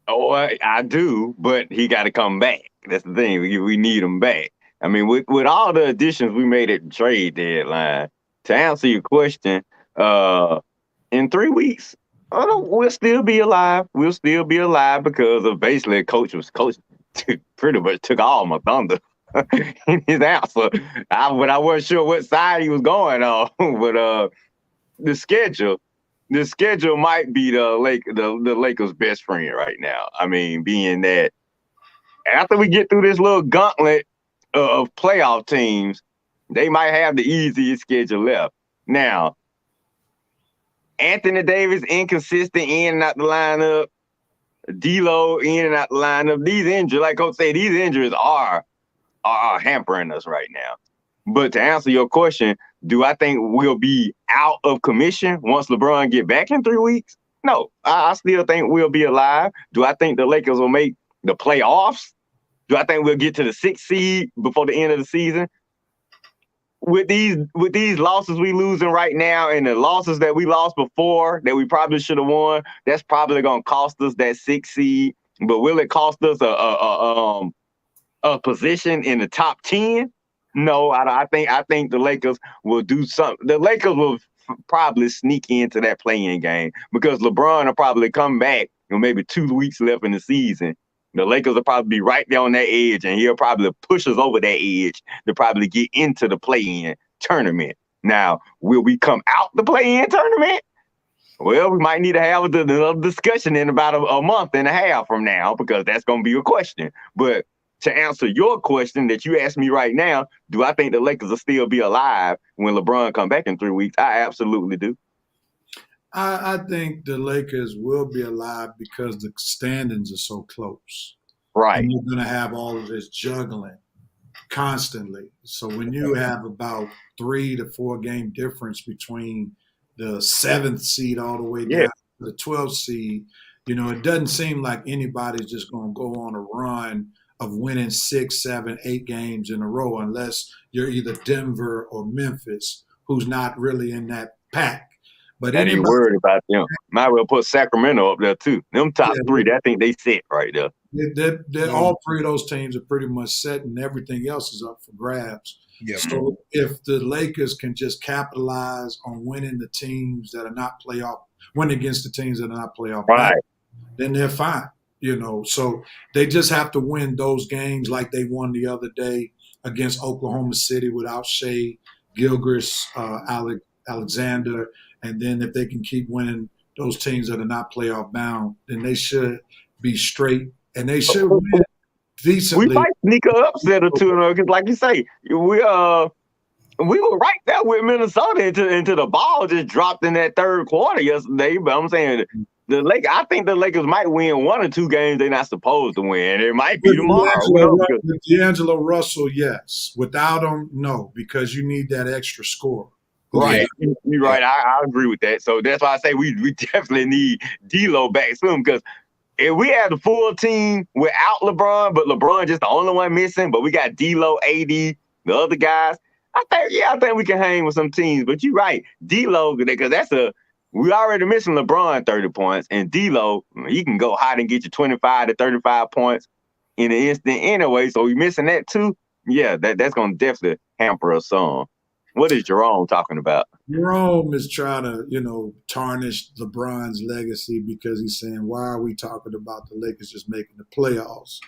Oh, I do, but he got to come back. That's the thing. We need him back. I mean, with all the additions we made at the trade deadline, to answer your question, in 3 weeks, we'll still be alive. We'll still be alive because of basically coach pretty much took all my thunder in his answer. I wasn't sure what side he was going on, but the schedule might be the Lakers' best friend right now. I mean, being that after we get through this little gauntlet of playoff teams, they might have the easiest schedule left. Now, Anthony Davis inconsistent in and out the lineup, D'Lo in and out the lineup. These injuries, like Coach said, these injuries are hampering us right now. But to answer your question, do I think we'll be out of commission once LeBron get back in 3 weeks? No, I still think we'll be alive. Do I think the Lakers will make the playoffs? Do I think we'll get to the 6th seed before the end of the season? With these losses we losing right now and the losses that we lost before that we probably should have won, that's probably gonna cost us that 6th seed. But will it cost us a position in the top 10? No, I think the Lakers will do something. The Lakers will probably sneak into that play-in game because LeBron will probably come back maybe 2 weeks left in the season, the Lakers will probably be right there on that edge, and he'll probably push us over that edge to probably get into the play-in tournament. Now, will we come out the play-in tournament? Well, we might need to have another discussion in about a month and a half from now, because that's going to be a question. But to answer your question that you asked me right now, do I think the Lakers will still be alive when LeBron come back in 3 weeks? I absolutely do. I think the Lakers will be alive because the standings are so close. Right. And you're going to have all of this juggling constantly. So when you have about 3 to 4 game difference between the 7th seed all the way down to the 12th seed, it doesn't seem like anybody's just going to go on a run of winning 6, 7, 8 games in a row unless you're either Denver or Memphis, who's not really in that pack. But I ain't worried about them. Might well put Sacramento up there too. Them top 3, I think they set right there. All 3 of those teams are pretty much set, and everything else is up for grabs. Yeah. So if the Lakers can just capitalize on winning the teams that are not playoff, win against the teams that are not playoff, right, then they're fine. So they just have to win those games like they won the other day against Oklahoma City without Shea, Gilgeous, Alexander. And then if they can keep winning those teams that are not playoff bound, then they should be straight, and they should win decently. We might sneak an upset or two, because like you say, we were right there with Minnesota into the ball just dropped in that third quarter yesterday. But I'm saying I think the Lakers might win 1 or 2 games they're not supposed to win. It might be tomorrow. With D'Angelo Russell, yes. Without him, no, because you need that extra score. Right, you're right. I agree with that. So that's why I say we definitely need D'Lo back soon, because if we had the full team without LeBron, but LeBron just the only one missing, but we got D'Lo, AD, the other guys, I think we can hang with some teams. But you're right, D'Lo, because we already missing LeBron 30 points, and D'Lo, he can go hot and get you 25 to 35 points in an instant anyway. So we missing that too. Yeah, that's gonna definitely hamper us some. What is Jerome talking about? Jerome is trying to, tarnish LeBron's legacy because he's saying, why are we talking about the Lakers just making the playoffs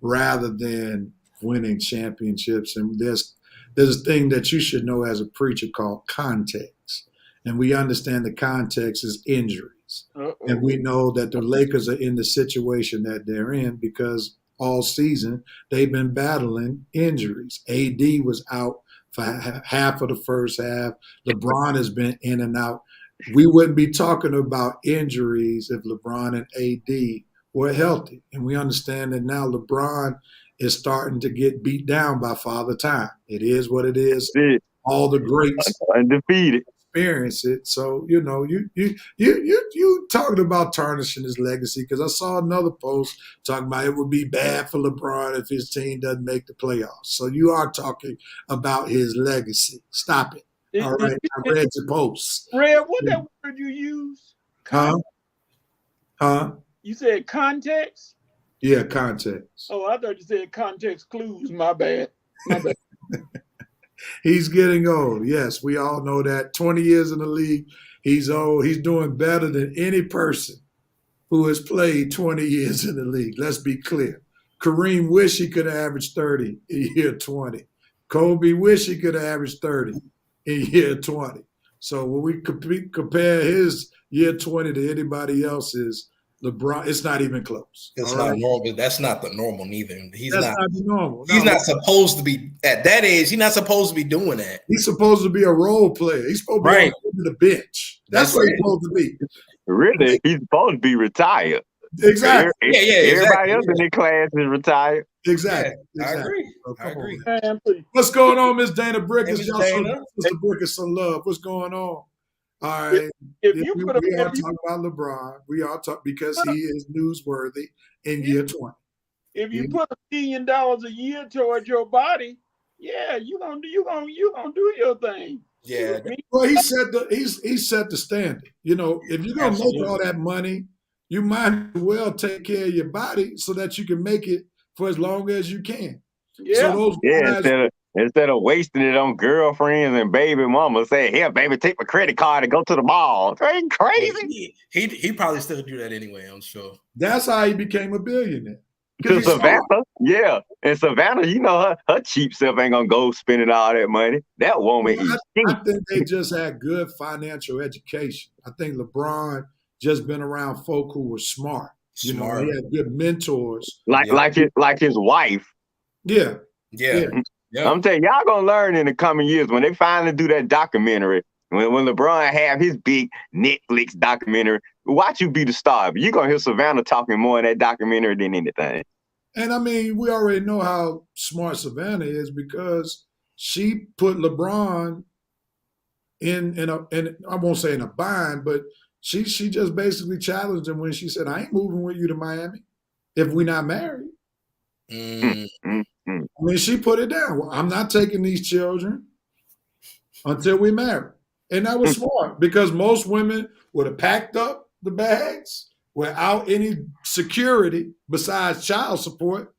rather than winning championships? And there's a thing that you should know as a preacher called context. And we understand the context is injuries. And we know that the Lakers are in the situation that they're in because all season they've been battling injuries. AD was out for half of the first half. LeBron has been in and out. We wouldn't be talking about injuries if LeBron and AD were healthy. And we understand that now LeBron is starting to get beat down by Father Time. It is what it is. All the greats undefeated experience it. So, you talking about tarnishing his legacy, because I saw another post talking about it would be bad for LeBron if his team doesn't make the playoffs. So you are talking about his legacy. Stop it. All right. I read your post. Red, what that word you use? Huh? You said context? Yeah, context. Oh, I thought you said context clues. My bad. He's getting old. Yes, we all know that. 20 years in the league, he's old. He's doing better than any person who has played 20 years in the league. Let's be clear. Kareem wish he could have averaged 30 in year 20. Kobe wish he could have averaged 30 in year 20. So when we compare his year 20 to anybody else's, LeBron, it's not even close. It's not normal. That's not the normal neither. That's not normal. He's not supposed to be at that age. He's not supposed to be doing that. He's supposed to be a role player. He's supposed to be on the bench. That's what he's supposed to be. Really, he's supposed to be retired. Exactly. Everybody else in the class is retired. Exactly. I agree. I agree. What's going on, Miss Dana Brickers? Mr. Brickers, some love. What's going on? All right. We are talking about LeBron. We are talking because he is newsworthy in year 20. If you put $1 million a year towards your body, yeah, you gonna do your thing. Yeah. Well, he set the standard. If you're gonna make all that money, you might as well take care of your body so that you can make it for as long as you can. Yeah. So those guys, Instead of wasting it on girlfriends and baby mama, say, "Here, baby, take my credit card and go to the mall." That ain't crazy. He probably still do that anyway, I'm sure. That's how he became a billionaire. Because To he's smart. Savannah, yeah. And Savannah, you know her cheap self ain't gonna go spending all that money. That woman is I cheap. think they just had good financial education. I think LeBron just been around folk who were smart. You know, he had good mentors. Like his wife. Yeah. Yeah. I'm telling you, y'all gonna learn in the coming years when they finally do that documentary. When LeBron have his big Netflix documentary, watch You Be the Star. You're gonna hear Savannah talking more in that documentary than anything. And I mean, we already know how smart Savannah is because she put LeBron in I won't say in a bind, but she just basically challenged him when she said, "I ain't moving with you to Miami if we're not married." I mean, she put it down. Well, I'm not taking these children until we marry. And that was smart because most women would have packed up the bags without any security besides child support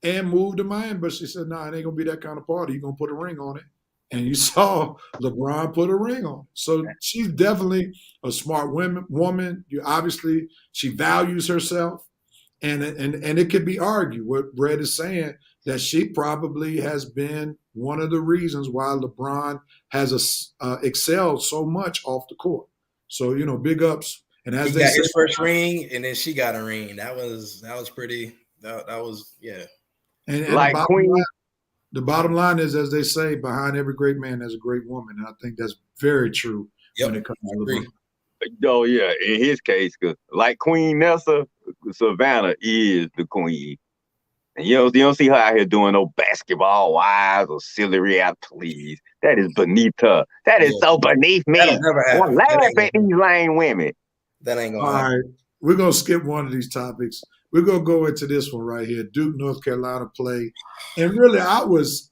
and moved to Miami. But she said, "No, it ain't gonna be that kind of party. You're gonna put a ring on it." And you saw LeBron put a ring on it. So she's definitely a smart woman. You obviously she values herself. And it could be argued what Brett is saying that she probably has been one of the reasons why LeBron has excelled so much off the court. So big ups. And as he got his first ring, and then she got a ring. That was pretty. That was yeah. And like the bottom line is, as they say, behind every great man, there's a great woman. And I think that's very true when it comes to LeBron. Oh yeah, in his case, cause like Queen Nessa, Savannah is the queen. And you don't see her out here doing no basketball wives or silly reality please. That is beneath her. That is so beneath me. That'll never happen. I laugh at these lame women. That ain't gonna happen. All right, we're gonna skip one of these topics. We're gonna go into this one right here. Duke, North Carolina play. And really, I was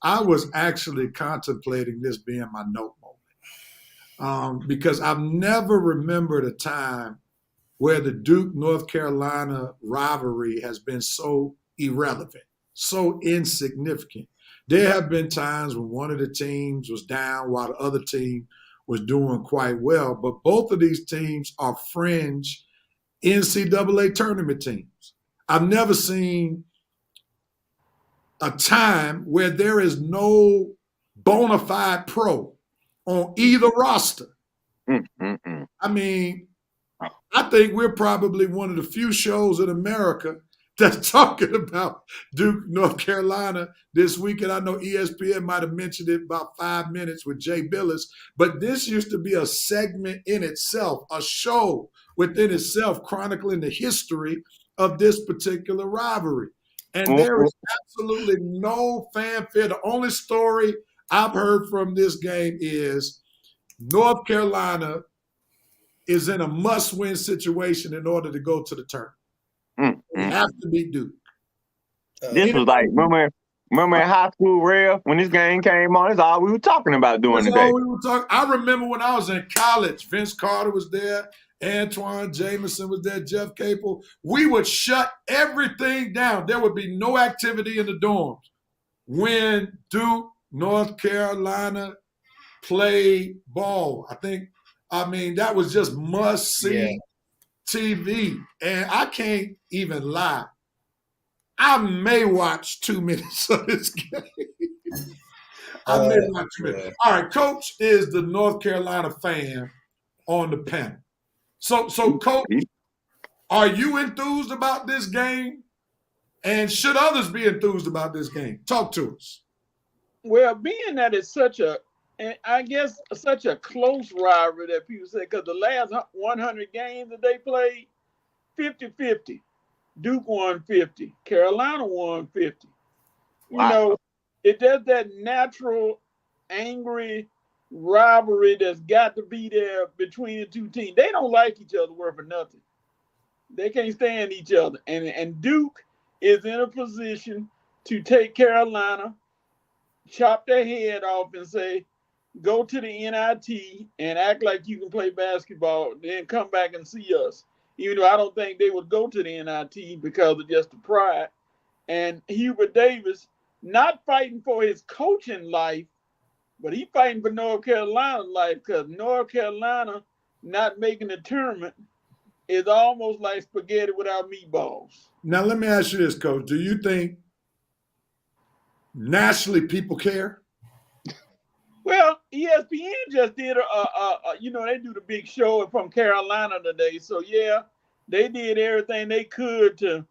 actually contemplating this being my note moment. Because I've never remembered a time where the Duke North Carolina rivalry has been so irrelevant, so insignificant. There have been times when one of the teams was down while the other team was doing quite well, but both of these teams are fringe NCAA tournament teams. I've never seen a time where there is no bona fide pro on either roster. I mean, I think we're probably one of the few shows in America that's talking about Duke, North Carolina this weekend. I know ESPN might have mentioned it about 5 minutes with Jay Billis, but this used to be a segment in itself, a show within itself chronicling the history of this particular rivalry. And there is absolutely no fanfare. The only story I've heard from this game is North Carolina is in a must-win situation in order to go to the tournament. They have to beat Duke. This was like, remember in high school, Rev, when this game came on, that's all we were talking about during the day. I remember when I was in college, Vince Carter was there, Antoine Jameson was there, Jeff Capel. We would shut everything down. There would be no activity in the dorms when Duke, North Carolina played ball. I mean, that was just must-see TV. And I can't even lie. I may watch 2 minutes of this game. I may watch 2 minutes. All right, Coach is the North Carolina fan on the panel. So Coach, are you enthused about this game? And should others be enthused about this game? Talk to us. Well, being that it's such a close rivalry that people say, because the last 100 games that they played, 50-50. Duke won 50. Carolina won 50. Wow. You know, it does that natural, angry rivalry that's got to be there between the two teams. They don't like each other worth of nothing. They can't stand each other. And Duke is in a position to take Carolina, chop their head off and say, go to the NIT and act like you can play basketball, then come back and see us. Even though I don't think they would go to the NIT because of just the pride. And Hubert Davis not fighting for his coaching life, but he fighting for North Carolina life because North Carolina not making the tournament is almost like spaghetti without meatballs. Now, let me ask you this, Coach. Do you think nationally people care? Well, ESPN just did they do the big show from Carolina today. So yeah, they did everything they could to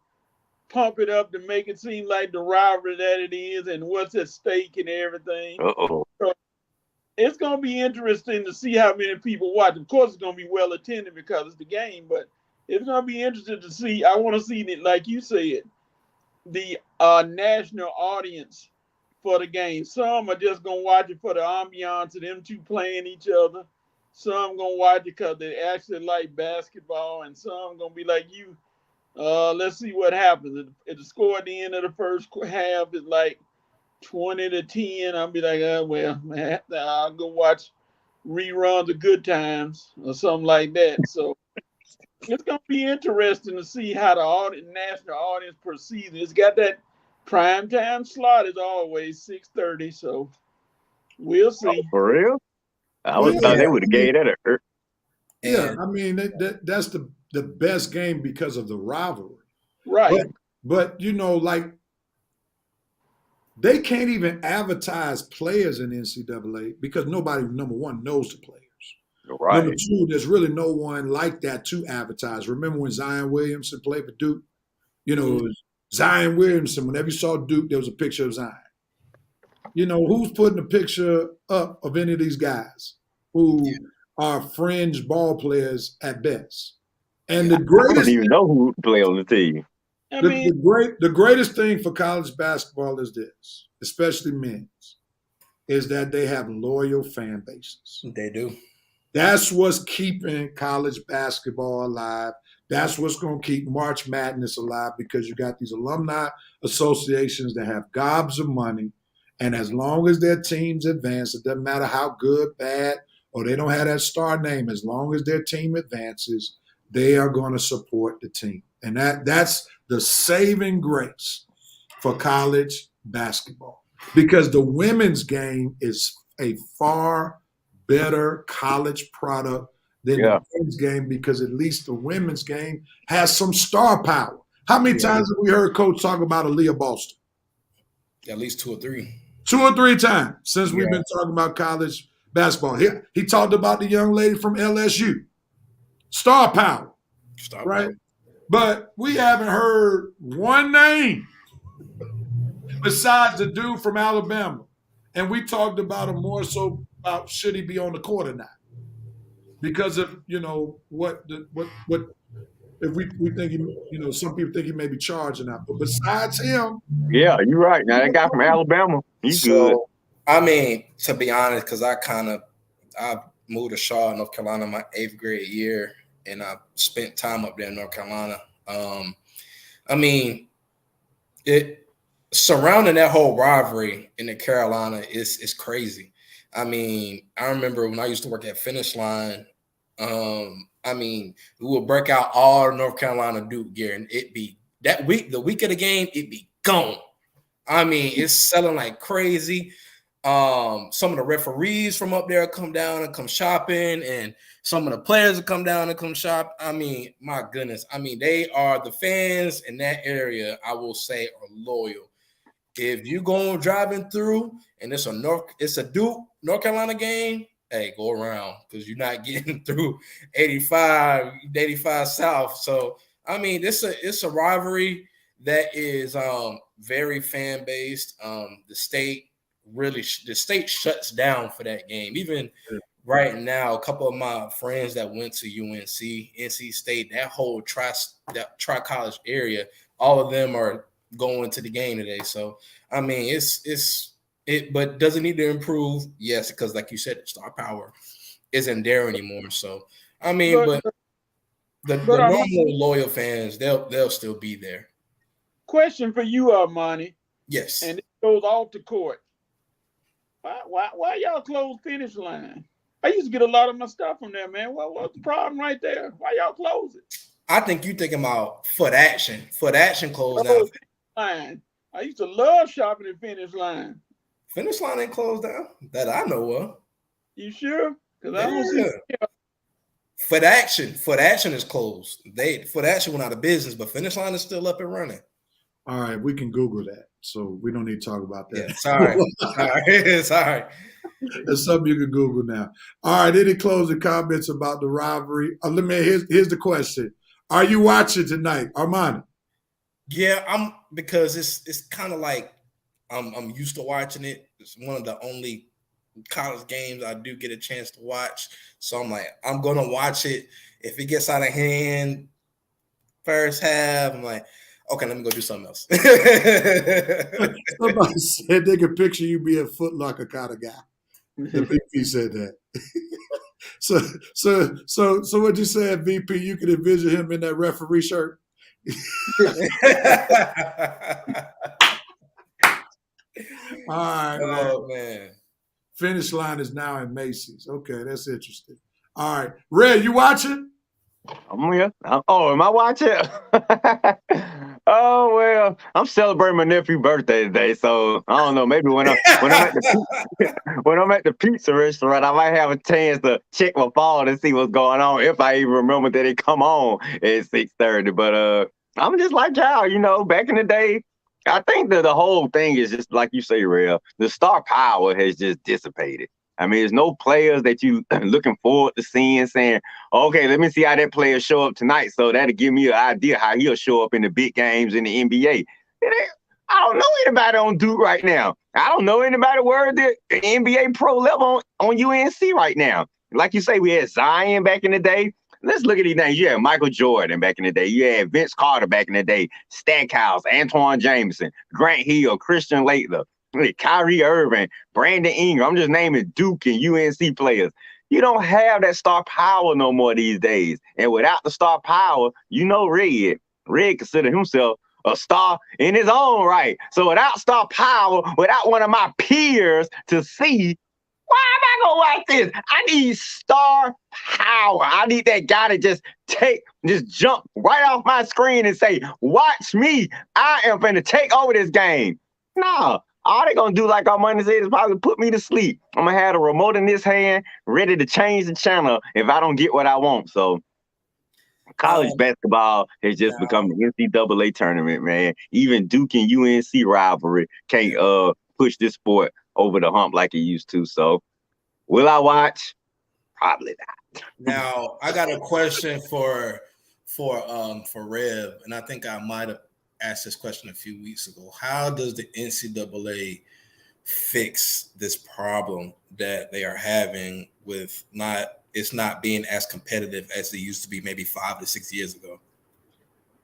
pump it up to make it seem like the rivalry that it is and what's at stake and everything. Uh-oh. So it's gonna be interesting to see how many people watch. Of course, it's gonna be well attended because it's the game, but it's gonna be interesting to see. I want to see it, like you said, the national audience for the game. Some are just gonna watch it for the ambiance of them two playing each other. Some gonna watch it because they actually like basketball, and some gonna be like you. Let's see what happens. If the score at the end of the first half is like 20-10, I'll be like, well, man, I'll go watch reruns of Good Times or something like that. So it's gonna be interesting to see how the national audience perceives it. It's got that prime time slot as always, 6:30. So we'll see. For real? I Well, would thought yeah, they would have gave that a. yeah. I mean, that's the best game because of the rivalry. Right. But like they can't even advertise players in NCAA because nobody, number one, knows the players. Right. Number two, there's really no one like that to advertise. Remember when Zion Williamson played for Duke? Zion Williamson, whenever you saw Duke, there was a picture of Zion. Who's putting a picture up of any of these guys who are fringe ball players at best? And the I greatest don't even know who play on the team. the greatest thing for college basketball is this, especially men's, is that they have loyal fan bases. They do. That's what's keeping college basketball alive. That's what's going to keep March Madness alive because you got these alumni associations that have gobs of money. And as long as their teams advance, it doesn't matter how good, bad, or they don't have that star name, as long as their team advances, they are going to support the team. And that's the saving grace for college basketball because the women's game is a far better college product than the men's game because at least the women's game has some star power. How many times have we heard Coach talk about Aaliyah Boston? At least 2 or 3. 2 or 3 times since we've been talking about college basketball. He talked about the young lady from LSU. Star power. Right? But we haven't heard one name besides the dude from Alabama. And we talked about him more so about should he be on the court or not. Because of, what if we think he, some people think he may be charged or not. But besides him. Yeah, you're right. Now that guy from Alabama, he's good. I mean, to be honest, because I moved to Charlotte, North Carolina my 8th grade year, and I spent time up there in North Carolina. I mean, it surrounding that whole rivalry in the Carolina is crazy. I mean, I remember when I used to work at Finish Line. I mean, we would break out all North Carolina Duke gear, and it'd be that week, the week of the game, it'd be gone. I mean, it's selling like crazy. Some of the referees from up there come down and come shopping, and some of the players come down and come shop. I mean, my goodness. I mean, they are the fans in that area, I will say, are loyal. If you go driving through and it's a Duke North Carolina game, hey, go around because you're not getting through 85 South. So I mean, it's a rivalry that is very fan based. The state shuts down for that game. Even right now, a couple of my friends that went to UNC, NC State, that whole tri-college area, all of them are going to the game today. So I mean, but does it need to improve? Yes, because like you said, star power isn't there anymore. So I mean, but the normal loyal fans, they'll still be there. Question for you, Armani. Yes. And it goes off the court. Why y'all close Finish Line? I used to get a lot of my stuff from there, man. What's the problem right there? Why y'all close it? I think you're thinking about Foot Action. Foot Action closed down. Fine. I used to love shopping at Finish Line. Finish Line ain't closed down that I know of. You sure? Because I Yeah. don't see. Foot Action is closed. Foot Action went out of business, but Finish Line is still up and running. All right, we can Google that, so we don't need to talk about that. Yeah, sorry. Sorry. That's something you can Google now. All right, any closing comments about the rivalry? Here's the question: are you watching tonight, Armani? Yeah, because it's kind of like I'm used to watching it. It's one of the only college games I do get a chance to watch. So I'm like, I'm gonna watch it. If it gets out of hand first half, I'm like, okay, let me go do something else. Somebody said they could picture you being a Foot Locker kind of guy. The VP said that. So what you said, VP? You could envision him in that referee shirt. All right, oh man. Finish Line is now in Macy's. Okay, that's interesting. All right, Red, you watching? I'm here. Oh, am I watching? Oh well, I'm celebrating my nephew's birthday today, so I don't know. Maybe when I'm at the pizza restaurant, I might have a chance to check my phone and see what's going on if I even remember that it come on at 6:30. But I'm just like y'all, back in the day. I think that the whole thing is just like you say, Real. The star power has just dissipated. I mean, there's no players that you looking forward to seeing saying, okay, let me see how that player show up tonight. So that'll give me an idea how he'll show up in the big games in the NBA. I don't know anybody on Duke right now. I don't know anybody worth the NBA pro level on UNC right now. Like you say, we had Zion back in the day. Let's look at these names. You had Michael Jordan back in the day. You had Vince Carter back in the day. Stackhouse, Antoine Jameson, Grant Hill, Christian Laettner, Kyrie Irving, Brandon Ingram. I'm just naming Duke and UNC players. You don't have that star power no more these days. And without the star power, Red considered himself a star in his own right. So without star power, without one of my peers to see, why am I gonna watch this? I need star power. I need that guy to just jump right off my screen and say, watch me. I am finna take over this game. No. All they gonna do, like Armani said, is probably put me to sleep. I'm gonna have the remote in this hand, ready to change the channel if I don't get what I want. So college basketball has just become the NCAA tournament, man. Even Duke and UNC rivalry can't push this sport over the hump like it used to. So will I watch? Probably not. Now I got a question for Rev, and I think I might have asked this question a few weeks ago. How does the NCAA fix this problem that they are having with it's not being as competitive as it used to be maybe 5 to 6 years ago?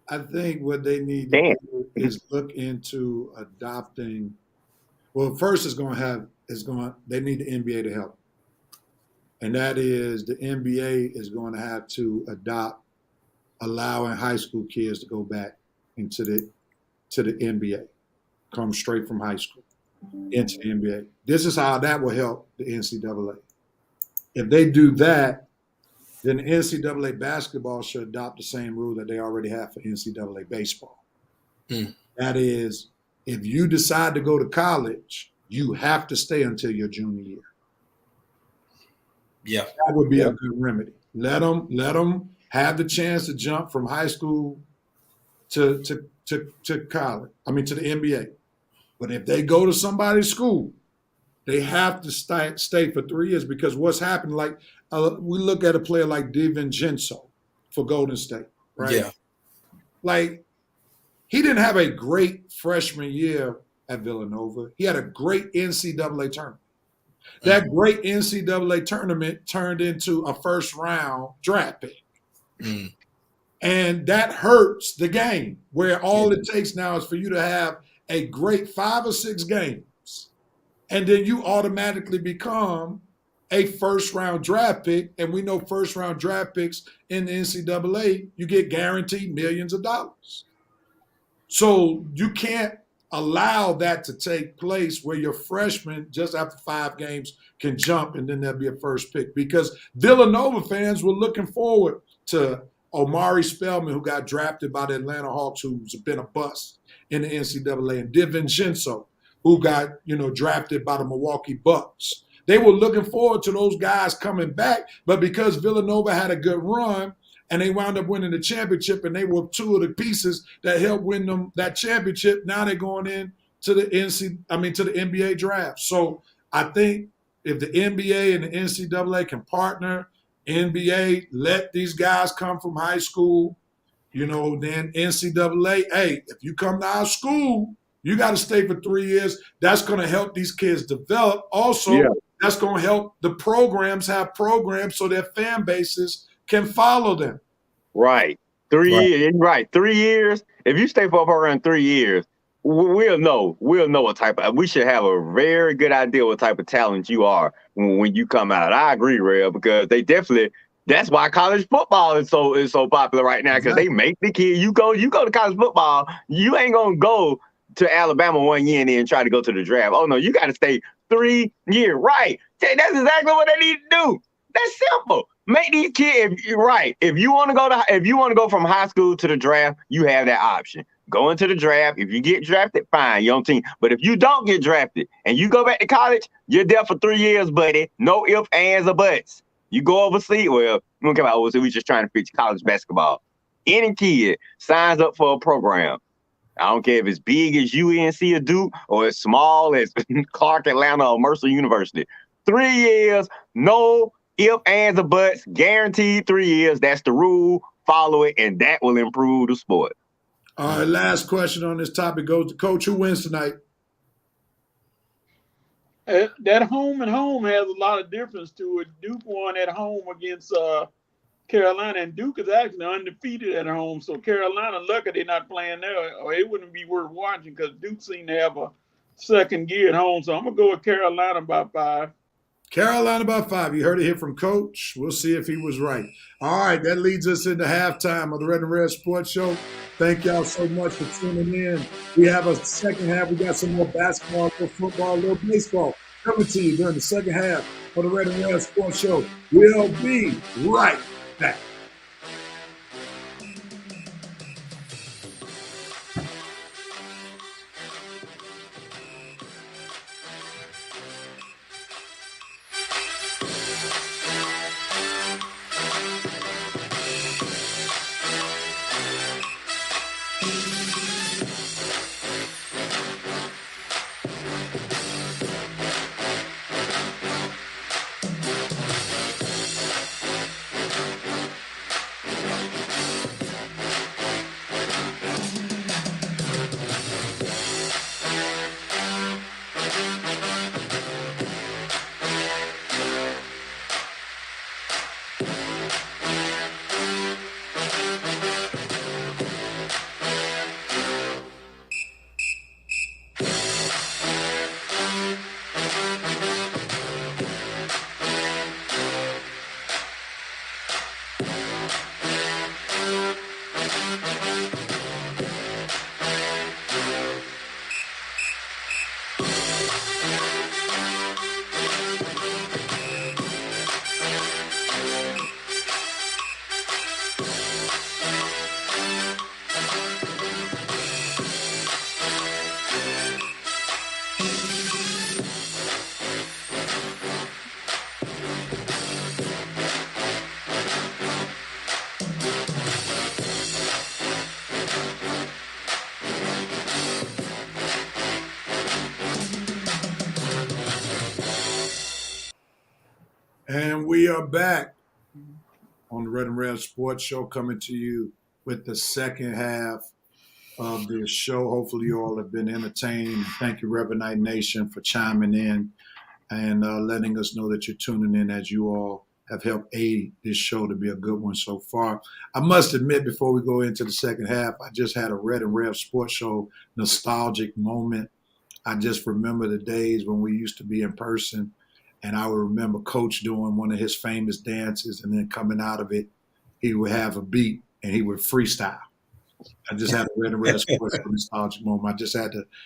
I think what they need to do is look into adopting. Well, first they need the NBA to help. And that is the NBA is going to have to adopt allowing high school kids to go back into the NBA, come straight from high school into the NBA. This is how that will help the NCAA. If they do that, then the NCAA basketball should adopt the same rule that they already have for NCAA baseball. That is, if you decide to go to college, you have to stay until your junior year. Yeah, that would be a good remedy. Let them have the chance to jump from high school to college. I mean, to the NBA. But if they go to somebody's school, they have to stay for 3 years, because what's happened, like we look at a player like DiVincenzo for Golden State, right? Yeah. Like, he didn't have a great freshman year at Villanova. He had a great NCAA tournament. That great NCAA tournament turned into a first-round draft pick. And that hurts the game, where all it takes now is for you to have a great 5 or 6 games, and then you automatically become a first-round draft pick. And we know first-round draft picks in the NCAA, you get guaranteed millions of dollars. So you can't allow that to take place where your freshman, just after 5 games, can jump and then there'll be a first pick. Because Villanova fans were looking forward to Omari Spellman, who got drafted by the Atlanta Hawks, who's been a bust in the NCAA, and DiVincenzo, who got drafted by the Milwaukee Bucks. They were looking forward to those guys coming back, but because Villanova had a good run and they wound up winning the championship, and they were two of the pieces that helped win them that championship, now they're going in to the NBA draft. So I think if the NBA and the NCAA can partner, NBA let these guys come from high school, then NCAA, hey, if you come to our school, you got to stay for 3 years. That's going to help these kids develop. Also, that's going to help the programs have programs so their fan bases can follow them. Right. 3 years. Right. 3 years. If you stay for around 3 years, we'll know. We'll know what type of. We should have a very good idea what type of talent you are when you come out. I agree, Real, because they definitely. That's why college football is so popular right now, because they make the kid. You go to college football. You ain't gonna go to Alabama 1 year and then try to go to the draft. Oh no, you got to stay 3 years. Right. That's exactly what they need to do. That's simple. Make these kids right. If you want to go from high school to the draft, you have that option. Go into the draft. If you get drafted, fine, you're on team. But if you don't get drafted and you go back to college, you're there for 3 years, buddy. No ifs, ands, or buts. You go overseas. Well, we don't care about overseas. We're just trying to fix college basketball. Any kid signs up for a program. I don't care if it's big as UNC or Duke or as small as Clark, Atlanta, or Mercer University. 3 years, no ifs, ands, or buts, guaranteed 3 years. That's the rule. Follow it, and that will improve the sport. All right, last question on this topic goes to Coach. Who wins tonight? That home and home has a lot of difference to it. Duke won at home against Carolina, and Duke is actually undefeated at home. So Carolina, lucky they're not playing there, or it wouldn't be worth watching, because Duke seemed to have a second gear at home. So I'm going to go with Carolina by 5. Carolina by 5. You heard it here from Coach. We'll see if he was right. All right, that leads us into halftime of the Red and Red Sports Show. Thank y'all so much for tuning in. We have a second half. We got some more basketball, a little football, a little baseball coming to you during the second half of the Red and Red Sports Show. We'll be right back. And we are back on the Red and Red Sports Show, coming to you with the second half of this show. Hopefully you all have been entertained. Thank you, Reverend Nation, for chiming in and letting us know that you're tuning in, as you all have helped aid this show to be a good one so far. I must admit, before we go into the second half, I just had a Red and Red Sports Show nostalgic moment. I just remember the days when we used to be in person. And I would remember Coach doing one of his famous dances, and then coming out of it, he would have a beat and he would freestyle. I just had a Red and Red Sports nostalgic moment.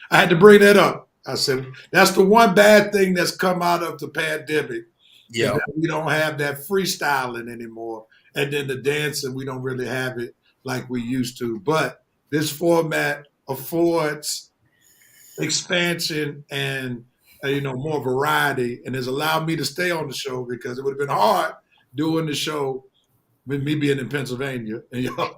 I had to bring that up. I said, that's the one bad thing that's come out of the pandemic. Yeah. We don't have that freestyling anymore. and then the dancing, we don't really have it like we used to. But this format affords expansion and more variety, and has allowed me to stay on the show because it would have been hard doing the show with me being in Pennsylvania and y'all.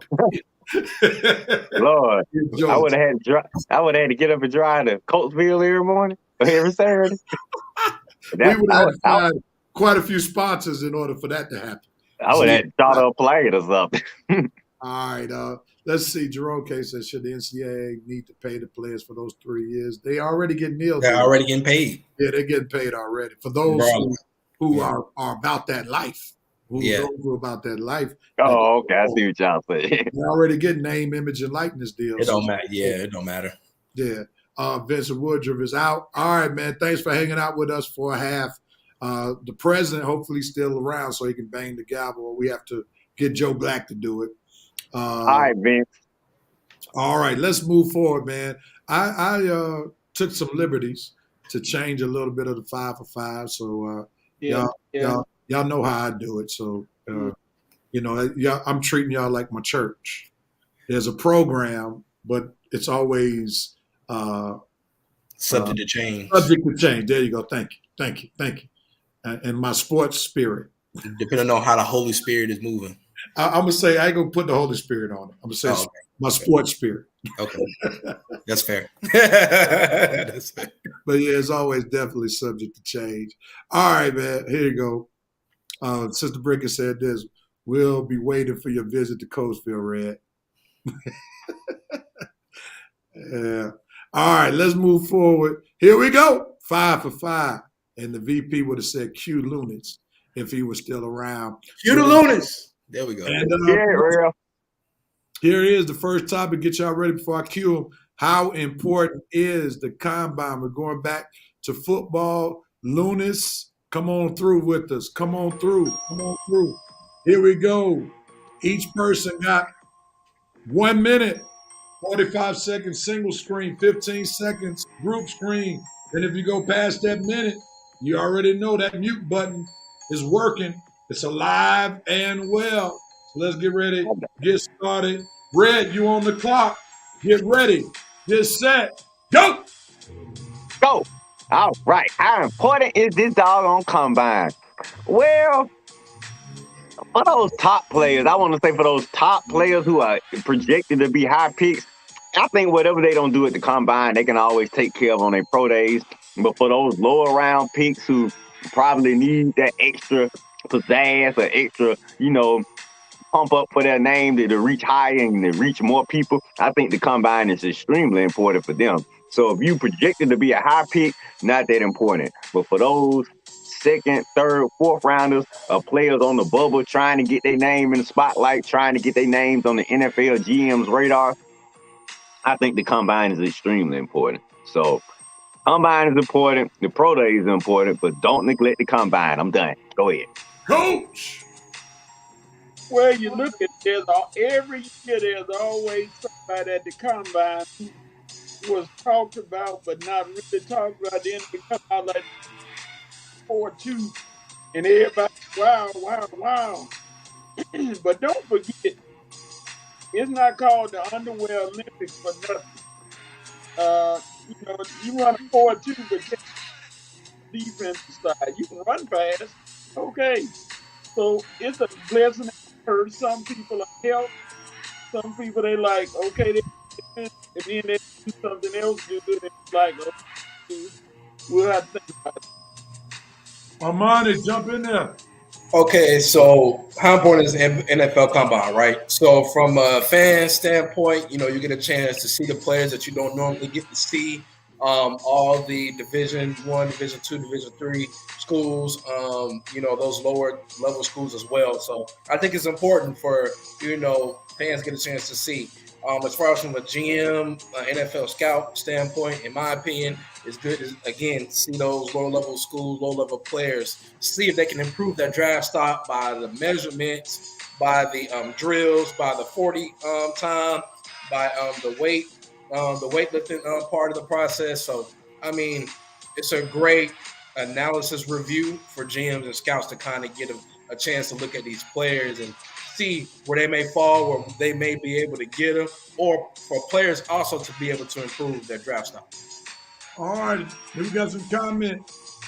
Lord, I would have had to get up and drive to Coatesville every morning or every Saturday. We would have to find quite a few sponsors in order for that to happen. I would have had to start a plane or something. All right. Let's see. Jerome K says, should the NCAA need to pay the players for those 3 years? They already get meal They're deals. already getting paid. Yeah, they're getting paid already. For those who are about that life. Those who are about that life. Oh, okay. I see what y'all saying. They're already getting name, image, and likeness deals. It don't matter. Yeah, it don't matter. Yeah. Vincent Woodruff is out. All right, man. Thanks for hanging out with us for a half. The president hopefully still around so he can bang the gavel. We have to get Joe Black to do it. All right, Vince. All right, let's move forward, man. I took some liberties to change a little bit of the 5 for 5. So y'all know how I do it. So I'm treating y'all like my church. There's a program, but it's always subject to change. Subject to change. There you go. Thank you. And my sports spirit. Depending on how the Holy Spirit is moving. I'm gonna say I ain't gonna put the Holy Spirit on it. I'm gonna say my sports spirit. Okay, that's fair. That's fair. But yeah, it's always definitely subject to change. All right, man. Here you go. Sister Bricker said this. We'll be waiting for your visit to Coatesville, Red. Yeah. All right, let's move forward. Here we go. 5 for 5. And the VP would have said Q Lunis if he was still around. Q the Lunis. There we go. And real. Here is the first topic. Get y'all ready before I cue them. How important is the combine? We're going back to football. Lunis, come on through with us. Come on through. Here we go. Each person got 1 minute, 45 seconds, single screen, 15 seconds, group screen. And if you go past that minute, you already know that mute button is working. It's alive and well. So let's get ready, get started. Red, you on the clock. Get ready, get set, go! Go. All right. How important is this doggone combine? Well, for those top players, I want to say for those top players who are projected to be high picks, I think whatever they don't do at the combine, they can always take care of on their pro days. But for those lower round picks who probably need that extra pizzazz or extra, pump up for their name to reach higher and to reach more people, I think the combine is extremely important for them. So if you projected to be a high pick, not that important. But for those second, third, fourth rounders, players on the bubble trying to get their name in the spotlight, trying to get their names on the NFL GM's radar, I think the combine is extremely important. So combine is important. The pro day is important, but don't neglect the combine. I'm done. Go ahead. Coach! Well, you look at this, every year there's always somebody at the combine who was talked about, but not really talked about. Then they come out like 4-2, and everybody, wow. But don't forget, it's not called the Underwear Olympics for nothing. You run a 4-2, but defensive side, you can run fast. Okay, so it's a blessing. Some people are helped. Some people they like, okay, and then they do something else good, and it's like, okay, we'll have to think about it. Armani, jump in there. Okay, so how important is NFL Combine, right? So from a fan standpoint, you get a chance to see the players that you don't normally get to see. All the Division I, Division II, Division III schools, those lower level schools as well. So I think it's important for, fans get a chance to see. As far as from a GM, NFL scout standpoint, in my opinion, it's good to, again, see those lower level schools, low level players, see if they can improve their draft stock by the measurements, by the drills, by the 40 time, by the weightlifting part of the process. So, I mean, it's a great analysis review for GMs and scouts to kind of get a chance to look at these players and see where they may fall, where they may be able to get them, or for players also to be able to improve their draft stock. All right, we got some comments.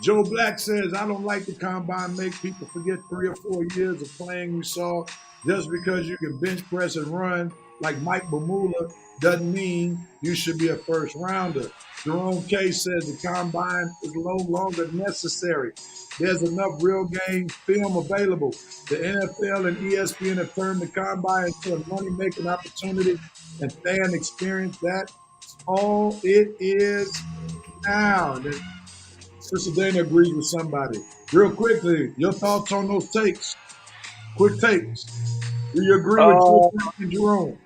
Joe Black says, I don't like the combine make people forget 3 or 4 years of playing we saw. Just because you can bench press and run like Mike Bamula doesn't mean you should be a first rounder. Jerome K says the combine is no longer necessary. There's enough real game film available. The NFL and ESPN have turned the combine into a money-making opportunity and fan experience. That's all it is now. Sister Dana agrees with somebody. Real quickly, your thoughts on those takes? Quick takes. Do you agree with Joe and Jerome?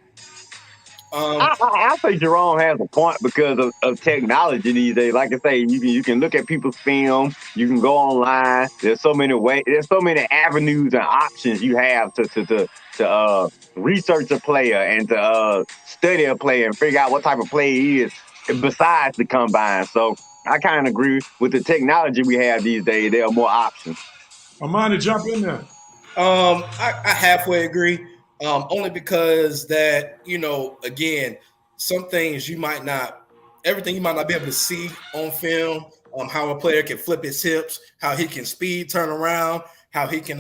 I think Jerome has a point because of technology these days. Like I say, you can look at people's film, you can go online. There's so many ways, there's so many avenues and options you have to research a player and to study a player and figure out what type of player he is besides the combine. So I kind of agree with the technology we have these days. There are more options. Armani, jump in there. I halfway agree. Only because that, again, some things you might not, everything you might not be able to see on film, how a player can flip his hips, how he can speed, turn around, how he can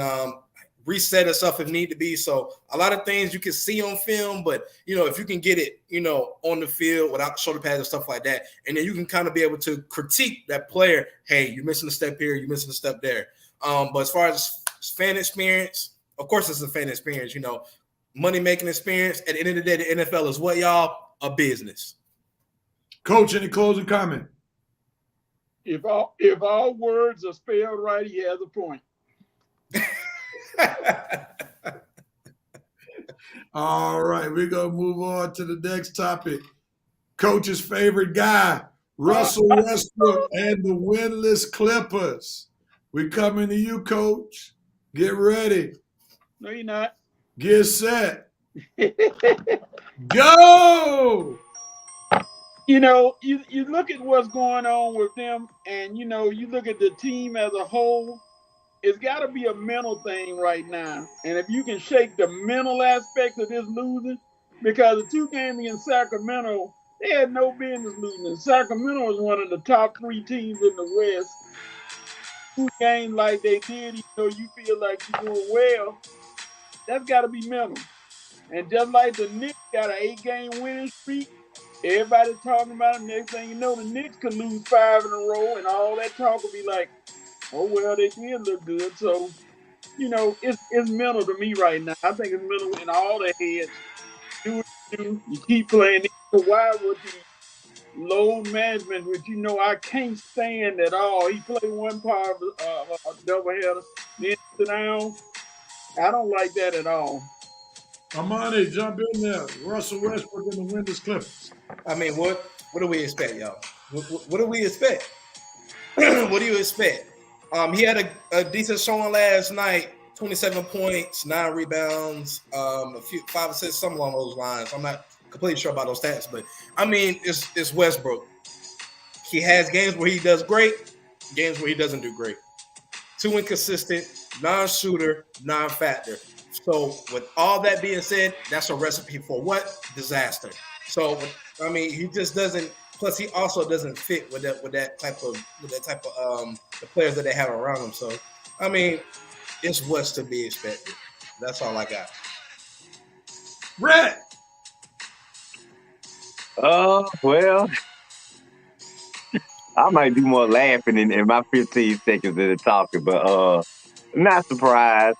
reset himself if need to be. So a lot of things you can see on film, but, if you can get it, on the field without shoulder pads and stuff like that, and then you can kind of be able to critique that player. Hey, you're missing a step here, you're missing a step there. But as far as fan experience, of course, it's a fan experience, money-making experience. At the end of the day, the NFL is what, y'all? A business. Coach, any closing comment? If all words are spelled right, he has a point. All right, we're going to move on to the next topic. Coach's favorite guy, Russell Westbrook and the winless Clippers. We're coming to you, Coach. Get ready. No, you're not. Get set. Go! You look at what's going on with them, and, you look at the team as a whole, it's got to be a mental thing right now. And if you can shake the mental aspect of this losing, because the 2 games against Sacramento, they had no business losing. And Sacramento is one of the top 3 teams in the West. 2 games like they did, you feel like you're doing well, that's got to be mental. And just like the Knicks got an 8-game winning streak, everybody's talking about it. Next thing you know, the Knicks could lose 5 in a row, and all that talk will be like, oh, well, they did look good. So, it's mental to me right now. I think it's mental in all their heads. Do what you do. You keep playing. Why would the load management, which I can't stand at all. He played one part of a doubleheader, then sit down. I don't like that at all. Armani, jump in there. Russell Westbrook and the winless Clippers. I mean, what do we expect, y'all? What do we expect? What do you expect? He had a decent showing last night. 27 points, 9 rebounds, a few 5 assists, something along those lines. I'm not completely sure about those stats, but I mean, it's Westbrook. He has games where he does great, games where he doesn't do great. Too inconsistent, non-shooter, non-factor. So with all that being said, that's a recipe for what? Disaster. So I mean, he just doesn't. Plus, he also doesn't fit with that type of the players that they have around him. So I mean, it's what's to be expected. That's all I got. Brett. Well, I might do more laughing in my 15 seconds of the talking, but not surprised.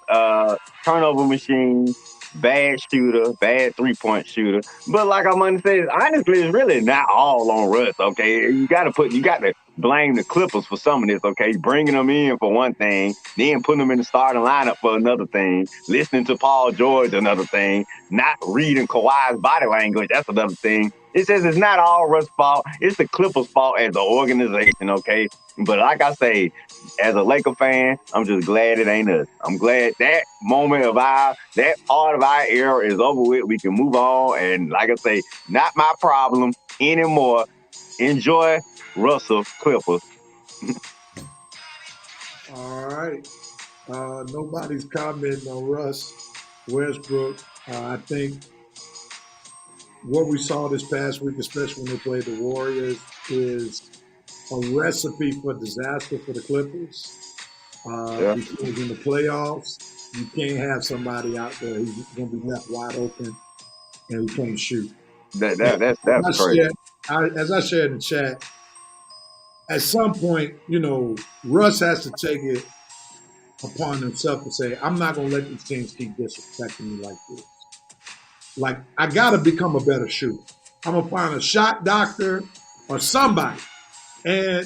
Turnover machine, bad shooter, bad 3-point shooter. But like I'm saying, honestly, it's really not all on Russ. Okay, you got to blame the Clippers for some of this. Okay, bringing them in for one thing, then putting them in the starting lineup for another thing. Listening to Paul George, another thing. Not reading Kawhi's body language, that's another thing. It says it's not all Russ' fault. It's the Clippers' fault as an organization. Okay, but like I say, as a Laker fan, I'm just glad it ain't us. I'm glad that that part of our era is over with. We can move on. And like I say, not my problem anymore. Enjoy Russell Clippers. All right. Nobody's commenting on Russ. Westbrook. I think what we saw this past week, especially when they played the Warriors, is a recipe for disaster for the Clippers. Yeah. Because in the playoffs, you can't have somebody out there who's going to be left wide open and who can't shoot. That's crazy. As I shared in the chat, at some point, Russ has to take it upon himself to say, I'm not going to let these teams keep disrespecting me like this. Like, I got to become a better shooter. I'm going to find a shot doctor or somebody. And,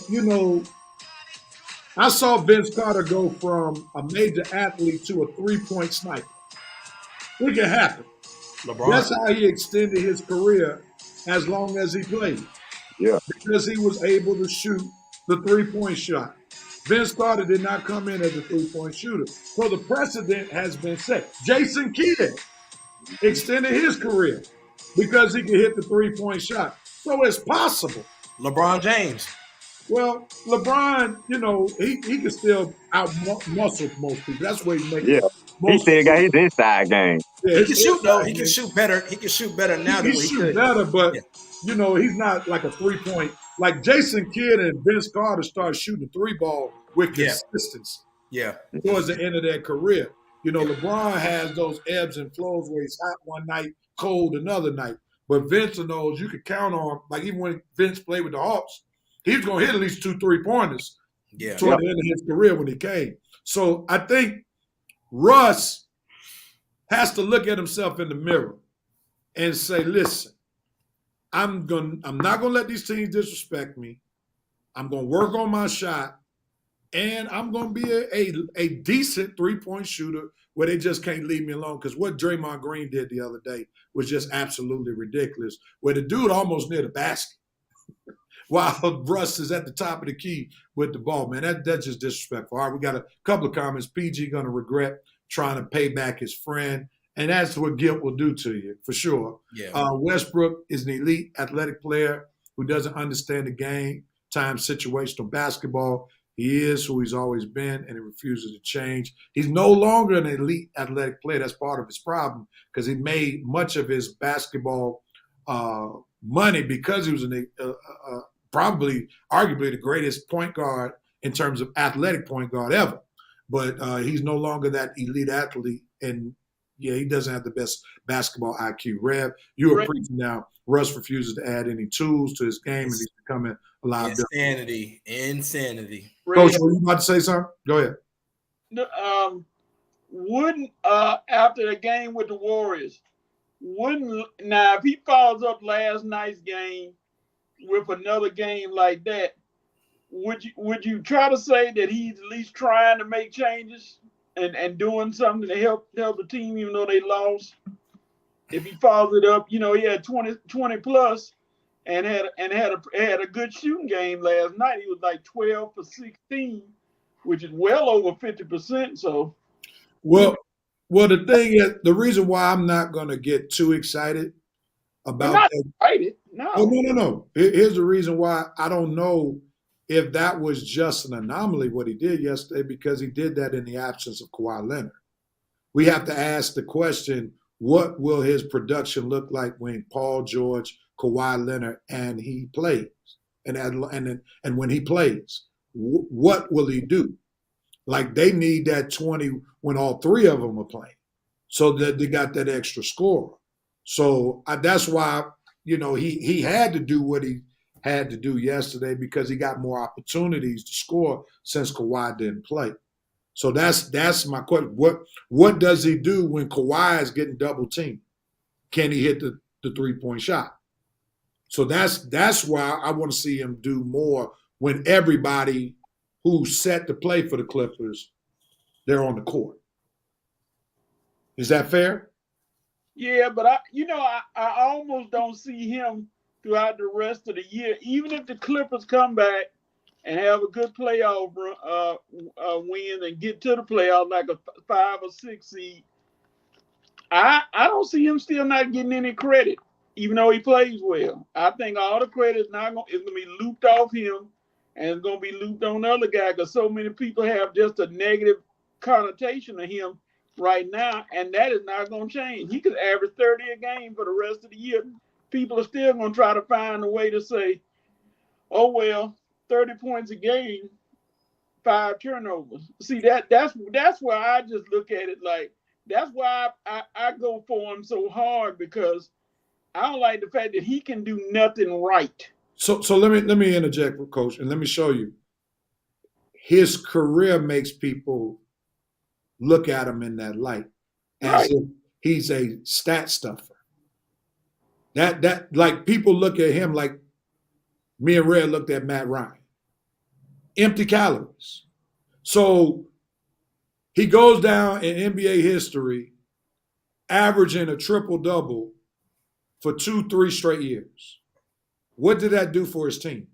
I saw Vince Carter go from a major athlete to a three-point sniper. It can happen. LeBron. That's how he extended his career as long as he played. Yeah. Because he was able to shoot the three-point shot. Vince Carter did not come in as a three-point shooter. So the precedent has been set. Jason Kidd extended his career because he could hit the three-point shot. So it's possible. LeBron James. Well, LeBron, he can still out-muscle most people. That's where he makes Yeah. He still got his inside game. Yeah, He can shoot though. He can shoot better. He can shoot better now than he what he shoot could. better, but Yeah. he's not like a 3-point. Like Jason Kidd and Vince Carter started shooting the three ball with Yeah. consistency Yeah. towards the end of their career. LeBron has those ebbs and flows where he's hot one night, cold another night. But Vince knows you could count on, like even when Vince played with the Hawks, he was going to hit at least 2 3-pointers Yeah. toward the end of his career when he came. So I think Russ has to look at himself in the mirror and say, listen, I'm not gonna let these teams disrespect me. I'm gonna work on my shot, and I'm gonna be a decent 3-point shooter where they just can't leave me alone. Because what Draymond Green did the other day was just absolutely ridiculous. Where the dude almost near the basket while Russ is at the top of the key with the ball, man. That's just disrespectful. All right, we got a couple of comments. PG gonna regret trying to pay back his friend. And that's what guilt will do to you, for sure. Yeah. Westbrook is an elite athletic player who doesn't understand the game, time, situational basketball. He is who he's always been, and he refuses to change. He's no longer an elite athletic player. That's part of his problem because he made much of his basketball money because he was probably, arguably, the greatest point guard in terms of athletic point guard ever. But he's no longer that elite athlete, and yeah, he doesn't have the best basketball IQ. Rev, you are preaching now. Russ refuses to add any tools to his game, and he's becoming a lot better. Insanity. Coach, were you about to say something? Go ahead. Wouldn't after the game with the Warriors, now if he follows up last night's game with another game like that, would you try to say that he's at least trying to make changes and doing something to help the team even though they lost? If he follows it up, he had 20 plus and had a good shooting game last night. He was like 12 for 16, which is well over 50%. So well, the thing is, the reason why I'm not going to get too excited about that. Excited. No. Oh, no. Here's the reason why I don't know if that was just an anomaly, what he did yesterday, because he did that in the absence of Kawhi Leonard. We have to ask the question, what will his production look like when Paul George, Kawhi Leonard, and he plays? And when he plays, what will he do? Like, they need that 20 when all three of them are playing so that they got that extra scorer. So that's why, he had to do what he had to do yesterday because he got more opportunities to score since Kawhi didn't play. So that's my question. What does he do when Kawhi is getting double teamed? Can he hit the 3-point shot? So that's why I want to see him do more when everybody who's set to play for the Clippers, they're on the court. Is that fair? Yeah, but I almost don't see him throughout the rest of the year. Even if the Clippers come back and have a good playoff win and get to the playoffs like a 5 or 6 seed, I don't see him still not getting any credit, even though he plays well. I think all the credit is going to be looped off him, and it's going to be looped on the other guy because so many people have just a negative connotation of him right now, and that is not going to change. He could average 30 a game for the rest of the year. People are still going to try to find a way to say, oh, well, 30 points a game, 5 turnovers. See, that's where I just look at it like, that's why I go for him so hard, because I don't like the fact that he can do nothing right. So let me interject, Coach, and let me show you. His career makes people look at him in that light as Right. if he's a stat stuffer. That like people look at him like me and Red looked at Matt Ryan. Empty calories. So he goes down in NBA history averaging a triple-double for 2-3 straight years. What did that do for his team?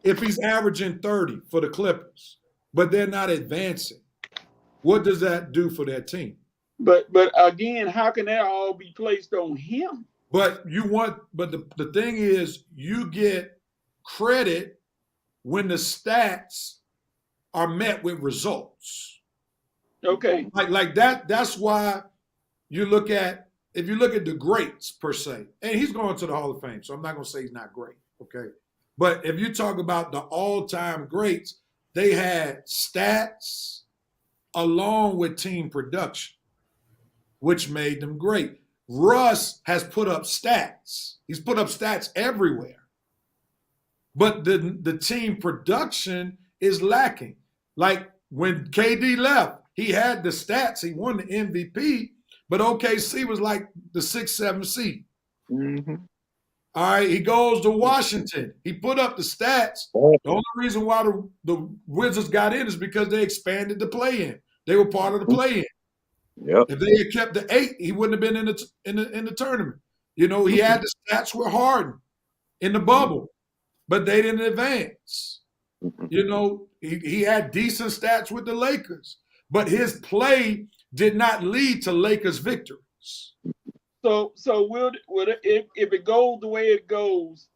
If he's averaging 30 for the Clippers, but they're not advancing, what does that do for their team? But again, how can that all be placed on him? But the thing is, you get credit when the stats are met with results. Okay. Like that. That's why you look at, if you look at the greats per se, and he's going to the Hall of Fame, so I'm not going to say he's not great. Okay. But if you talk about the all-time greats, they had stats along with team production, which made them great. Russ has put up stats. He's put up stats everywhere. But the team production is lacking. Like when KD left, he had the stats. He won the MVP, but OKC was like the 6th, 7th seed. Mm-hmm. All right, he goes to Washington. He put up the stats. The only reason why the Wizards got in is because they expanded the play-in. They were part of the play-in. Yep. If they had kept the 8, he wouldn't have been in the tournament. You know, he had the stats with Harden in the bubble, but they didn't advance. You know, he had decent stats with the Lakers, but his play did not lead to Lakers victories. So will if it goes the way it goes,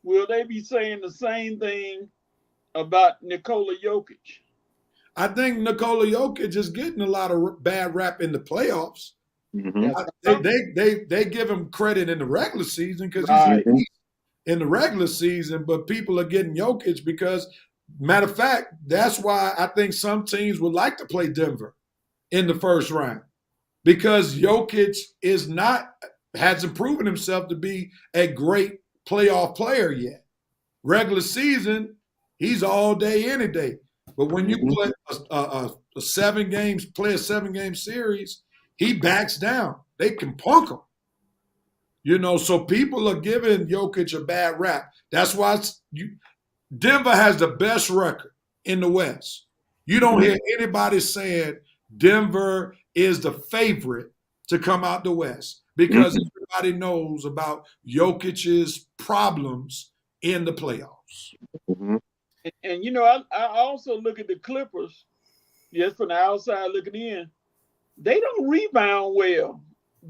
will they be saying the same thing about Nikola Jokic? I think Nikola Jokic is getting a lot of bad rap in the playoffs. Mm-hmm. They give him credit in the regular season because Right. he's in the regular season, but people are getting Jokic because, matter of fact, that's why I think some teams would like to play Denver in the first round, because Jokic hasn't proven himself to be a great playoff player yet. Regular season, he's all day, any day. But when you play a 7-game series, he backs down. They can punk him. You know, so people are giving Jokic a bad rap. That's why Denver has the best record in the West. You don't hear anybody saying Denver is the favorite to come out the West, because everybody knows about Jokic's problems in the playoffs. Mm-hmm. And you know, I also look at the Clippers, just from the outside looking in. They don't rebound well.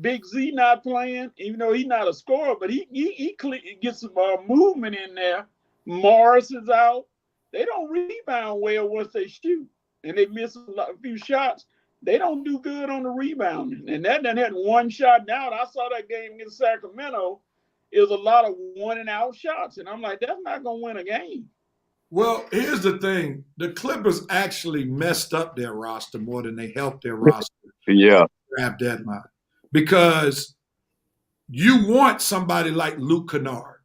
Big Z not playing, even though he's not a scorer, but he gets some movement in there. Morris is out. They don't rebound well once they shoot, and they miss a few shots. They don't do good on the rebounding, and that done had one shot down. I saw that game against Sacramento. It was a lot of one and out shots, and I'm like, that's not gonna win a game. Well, here's the thing. The Clippers actually messed up their roster more than they helped their roster. Yeah. Draft deadline. Because you want somebody like Luke Kennard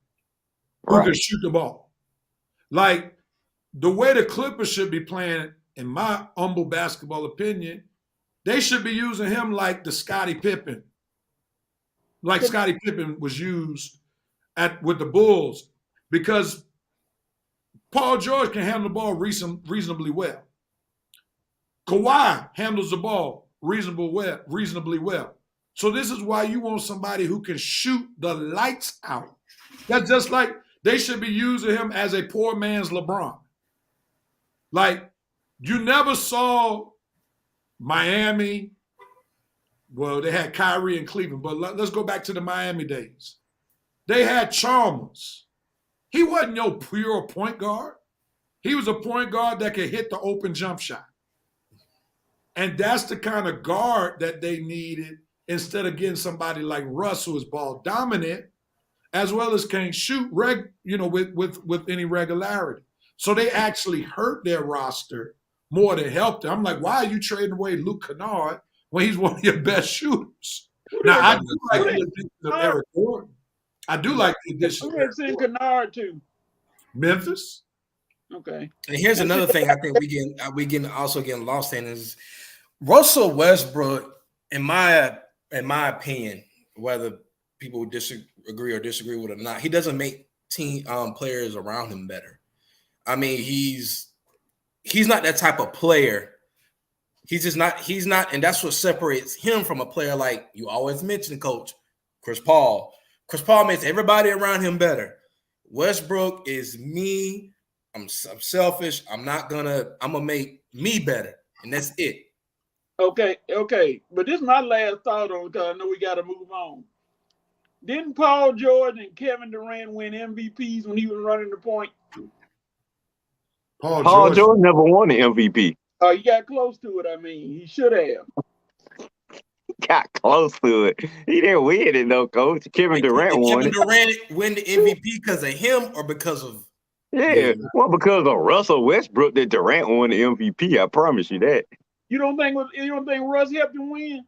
who can shoot the ball. Like, the way the Clippers should be playing, in my humble basketball opinion, they should be using him like the Scottie Pippen. Like Scottie Pippen was used with the Bulls, because Paul George can handle the ball reasonably well. Kawhi handles the ball reasonably well. So this is why you want somebody who can shoot the lights out. That's just like they should be using him as a poor man's LeBron. Like, you never saw Miami. Well, they had Kyrie in Cleveland, but let's go back to the Miami days. They had Chalmers. He wasn't no pure point guard. He was a point guard that could hit the open jump shot. And that's the kind of guard that they needed instead of getting somebody like Russ, who is ball dominant, as well as can't shoot with any regularity. So they actually hurt their roster more than helped them. I'm like, why are you trading away Luke Kennard when he's one of your best shooters? Now, I do like the addition of Eric Gordon. I do like the addition of Eric Gordon. Kennard too. Memphis. Okay. And here's another thing I think we also getting lost in is Russell Westbrook, in my opinion, whether people disagree or disagree with it or not, he doesn't make team players around him better. I mean, he's not that type of player. He's not, and that's what separates him from a player like you always mention, Coach Chris Paul. Chris Paul makes everybody around him better. Westbrook is me. I'm selfish. I'm gonna make me better, and that's it. Okay. But this is my last thought on it, because I know we got to move on. Didn't Paul George and Kevin Durant win MVPs when he was running the point? Paul George never won the MVP. Oh, he got close to it. I mean, he should have. Got close to it. He didn't win it though, Coach. Kevin Durant won it. Kevin Durant win the MVP because of him or because of? Yeah, well, because of Russell Westbrook that Durant won the MVP. I promise you that. You don't think Russ helped him win?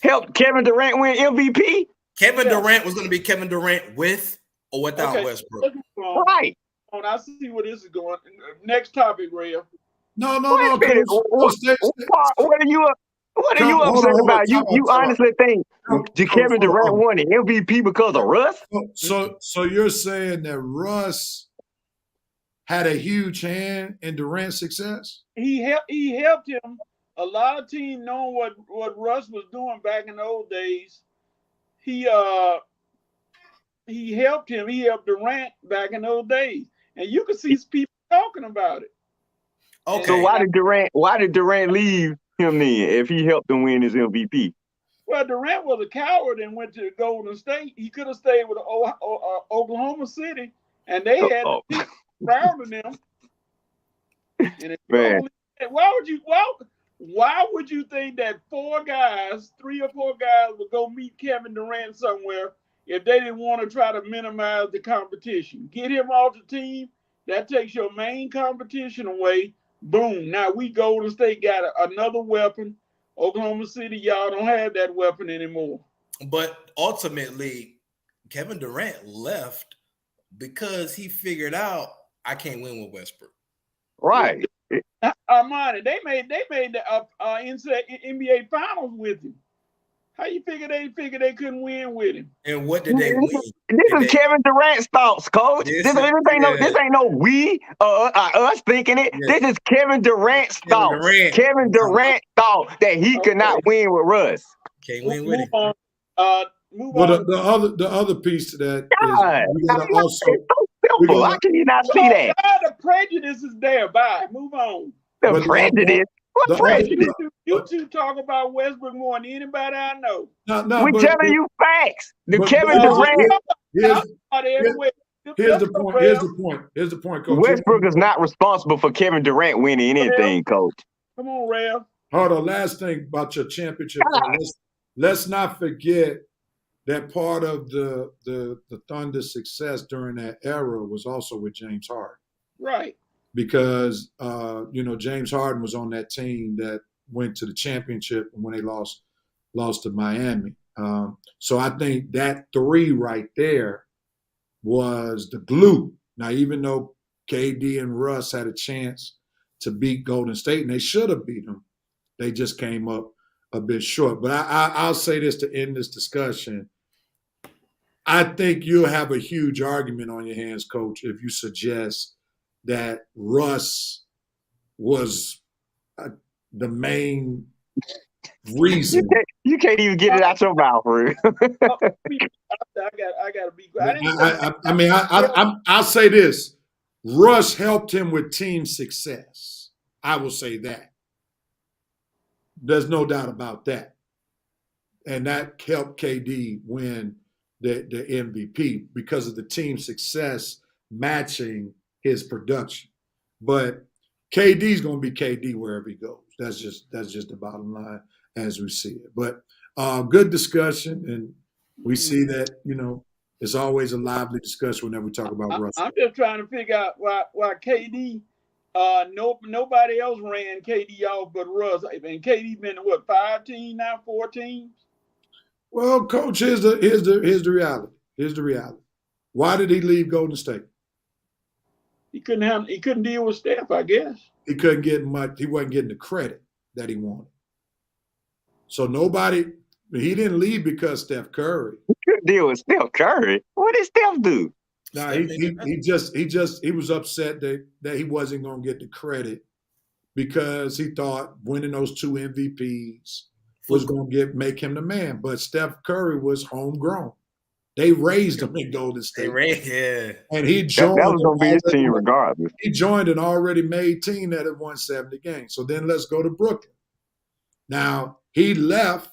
Helped Kevin Durant win MVP? Kevin Durant was going to be Kevin Durant with or without Westbrook. Right. I see where this is going. Next topic, Ray. No. What are you upset about? You honestly think Kevin Durant won the MVP because of Russ? So you're saying that Russ had a huge hand in Durant's success? He helped him. A lot of teams knowing what Russ was doing back in the old days. He helped him. He helped Durant back in those days, and you can see people talking about it. Okay. So why did Durant leave him then if he helped him win his MVP? Well, Durant was a coward and went to Golden State. He could have stayed with Oklahoma City, and they had proud of them. And why would you think that 3 or 4 guys would go meet Kevin Durant somewhere if they didn't want to try to minimize the competition? Get him off the team. That takes your main competition away. Boom. Now we Golden State got another weapon. Oklahoma City, y'all don't have that weapon anymore. But ultimately, Kevin Durant left because he figured out I can't win with Westbrook. Right. Armani, they made the NBA Finals with him. How you figure they couldn't win with him? And what did they win? This is Kevin Durant's thoughts, Coach. This ain't no we us thinking it. Yeah. This is Kevin Durant's thoughts. Kevin Durant thought that he could not win with Russ. Can't win with him. Move on. The other piece to that is we gotta also. How can you not see that? The prejudice is there. Bye. Move on. The prejudice. What prejudice? You two talk about Westbrook more than anybody I know. We're telling you facts. Kevin Durant. Here's the point, Coach. Westbrook is not responsible for Kevin Durant winning anything, Coach. Come on, Rev. Hold on. Last thing about your championship. Let's not forget that part of the Thunder's success during that era was also with James Harden. Right. Because James Harden was on that team that went to the championship when they lost to Miami. So I think that 3 right there was the glue. Now, even though KD and Russ had a chance to beat Golden State, and they should have beat them, they just came up a bit short. But I'll say this to end this discussion. I think you'll have a huge argument on your hands, Coach, if you suggest that Russ was the main reason. You can't even get it out your mouth, Rude. I gotta be quiet. I'll say this. Russ helped him with team success. I will say that. There's no doubt about that. And that helped KD win the MVP because of the team success matching his production. But KD's going to be KD wherever he goes. That's just the bottom line as we see it. But good discussion, and we see that it's always a lively discussion whenever we talk about Russell. I'm just trying to figure out why KD. Nobody else ran KD off but Russ. And KD been what 5 teams now, 4 teams. Well, Coach, here's the reality. Here's the reality. Why did he leave Golden State? He couldn't deal with Steph, I guess. He couldn't get much. He wasn't getting the credit that he wanted. So he didn't leave because Steph Curry. He couldn't deal with Steph Curry. What did Steph do? No, he was upset that he wasn't going to get the credit because he thought winning those 2 MVPs was going to make him the man. But Steph Curry was homegrown. They raised him in Golden State. And he joined. That was going to be his team regardless. He joined an already made team that had won 70 games. So then let's go to Brooklyn. Now, he left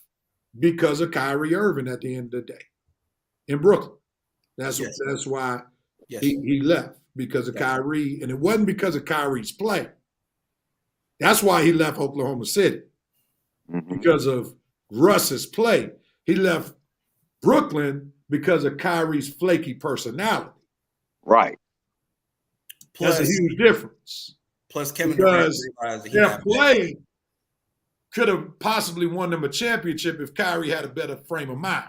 because of Kyrie Irving at the end of the day in Brooklyn. That's why he left, because of Kyrie. And it wasn't because of Kyrie's play. That's why he left Oklahoma City, because of Russ's play. He left Brooklyn because of Kyrie's flaky personality. Right. That's a huge difference. Plus, Kevin Durant realized their play could have possibly won them a championship if Kyrie had a better frame of mind.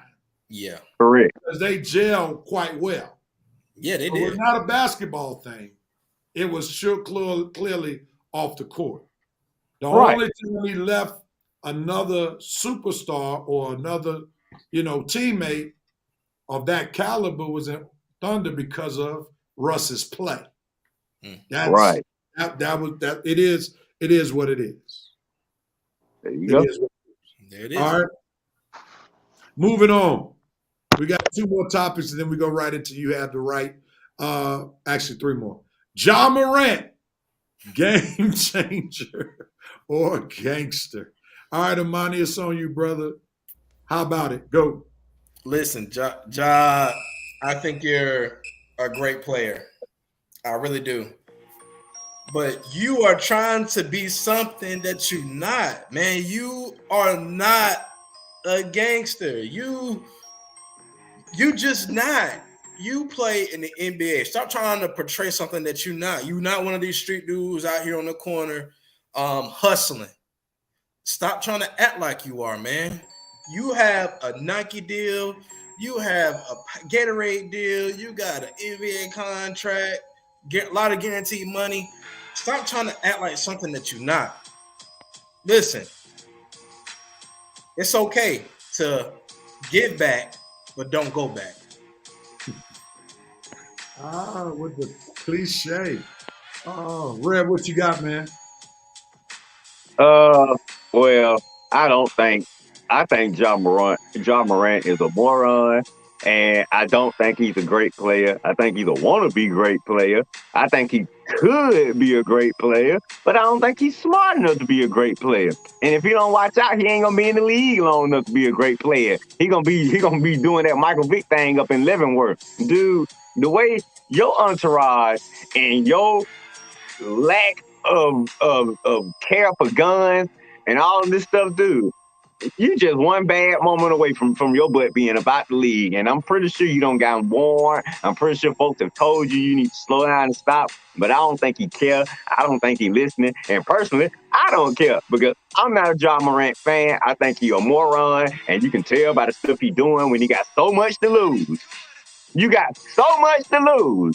Yeah. Correct. Because they gelled quite well. Yeah, they did. It was not a basketball thing. It was clearly off the court. The only time he left another superstar or another, teammate of that caliber was in Thunder because of Russ's play. That's right. That it is what it is. There you go. There it is. All right. Moving on. We got 2 more topics, and then we go right into you have the right. Actually, 3 more. Ja Morant, game changer or gangster. All right, Armani, it's on you, brother. How about it? Go. Listen, Ja, I think you're a great player. I really do. But you are trying to be something that you're not, man. You are not a gangster. You just not. You play in the NBA. Stop trying to portray something that you're not. You're not one of these street dudes out here on the corner hustling. Stop trying to act like you are, man. You have a Nike deal. You have a Gatorade deal. You got an NBA contract. Get a lot of guaranteed money. Stop trying to act like something that you're not. Listen, it's okay to give back, but don't go back. With the cliche. Oh, Red, what you got, man? Well, I think Ja Morant is a moron, and I don't think he's a great player. I think he's a wannabe great player. I think he could be a great player, but I don't think he's smart enough to be a great player. And if he don't watch out, he ain't gonna be in the league long enough to be a great player. He gonna be doing that Michael Vick thing up in Leavenworth. Dude, the way your entourage and your lack of care for guns and all of this stuff, dude, you just one bad moment away from your butt being about the league. And I'm pretty sure you don't got warned. I'm pretty sure folks have told you need to slow down and stop. But I don't think he care. I don't think he listening. And personally, I don't care because I'm not a Ja Morant fan. I think he a moron. And you can tell by the stuff he doing when he got so much to lose. You got so much to lose.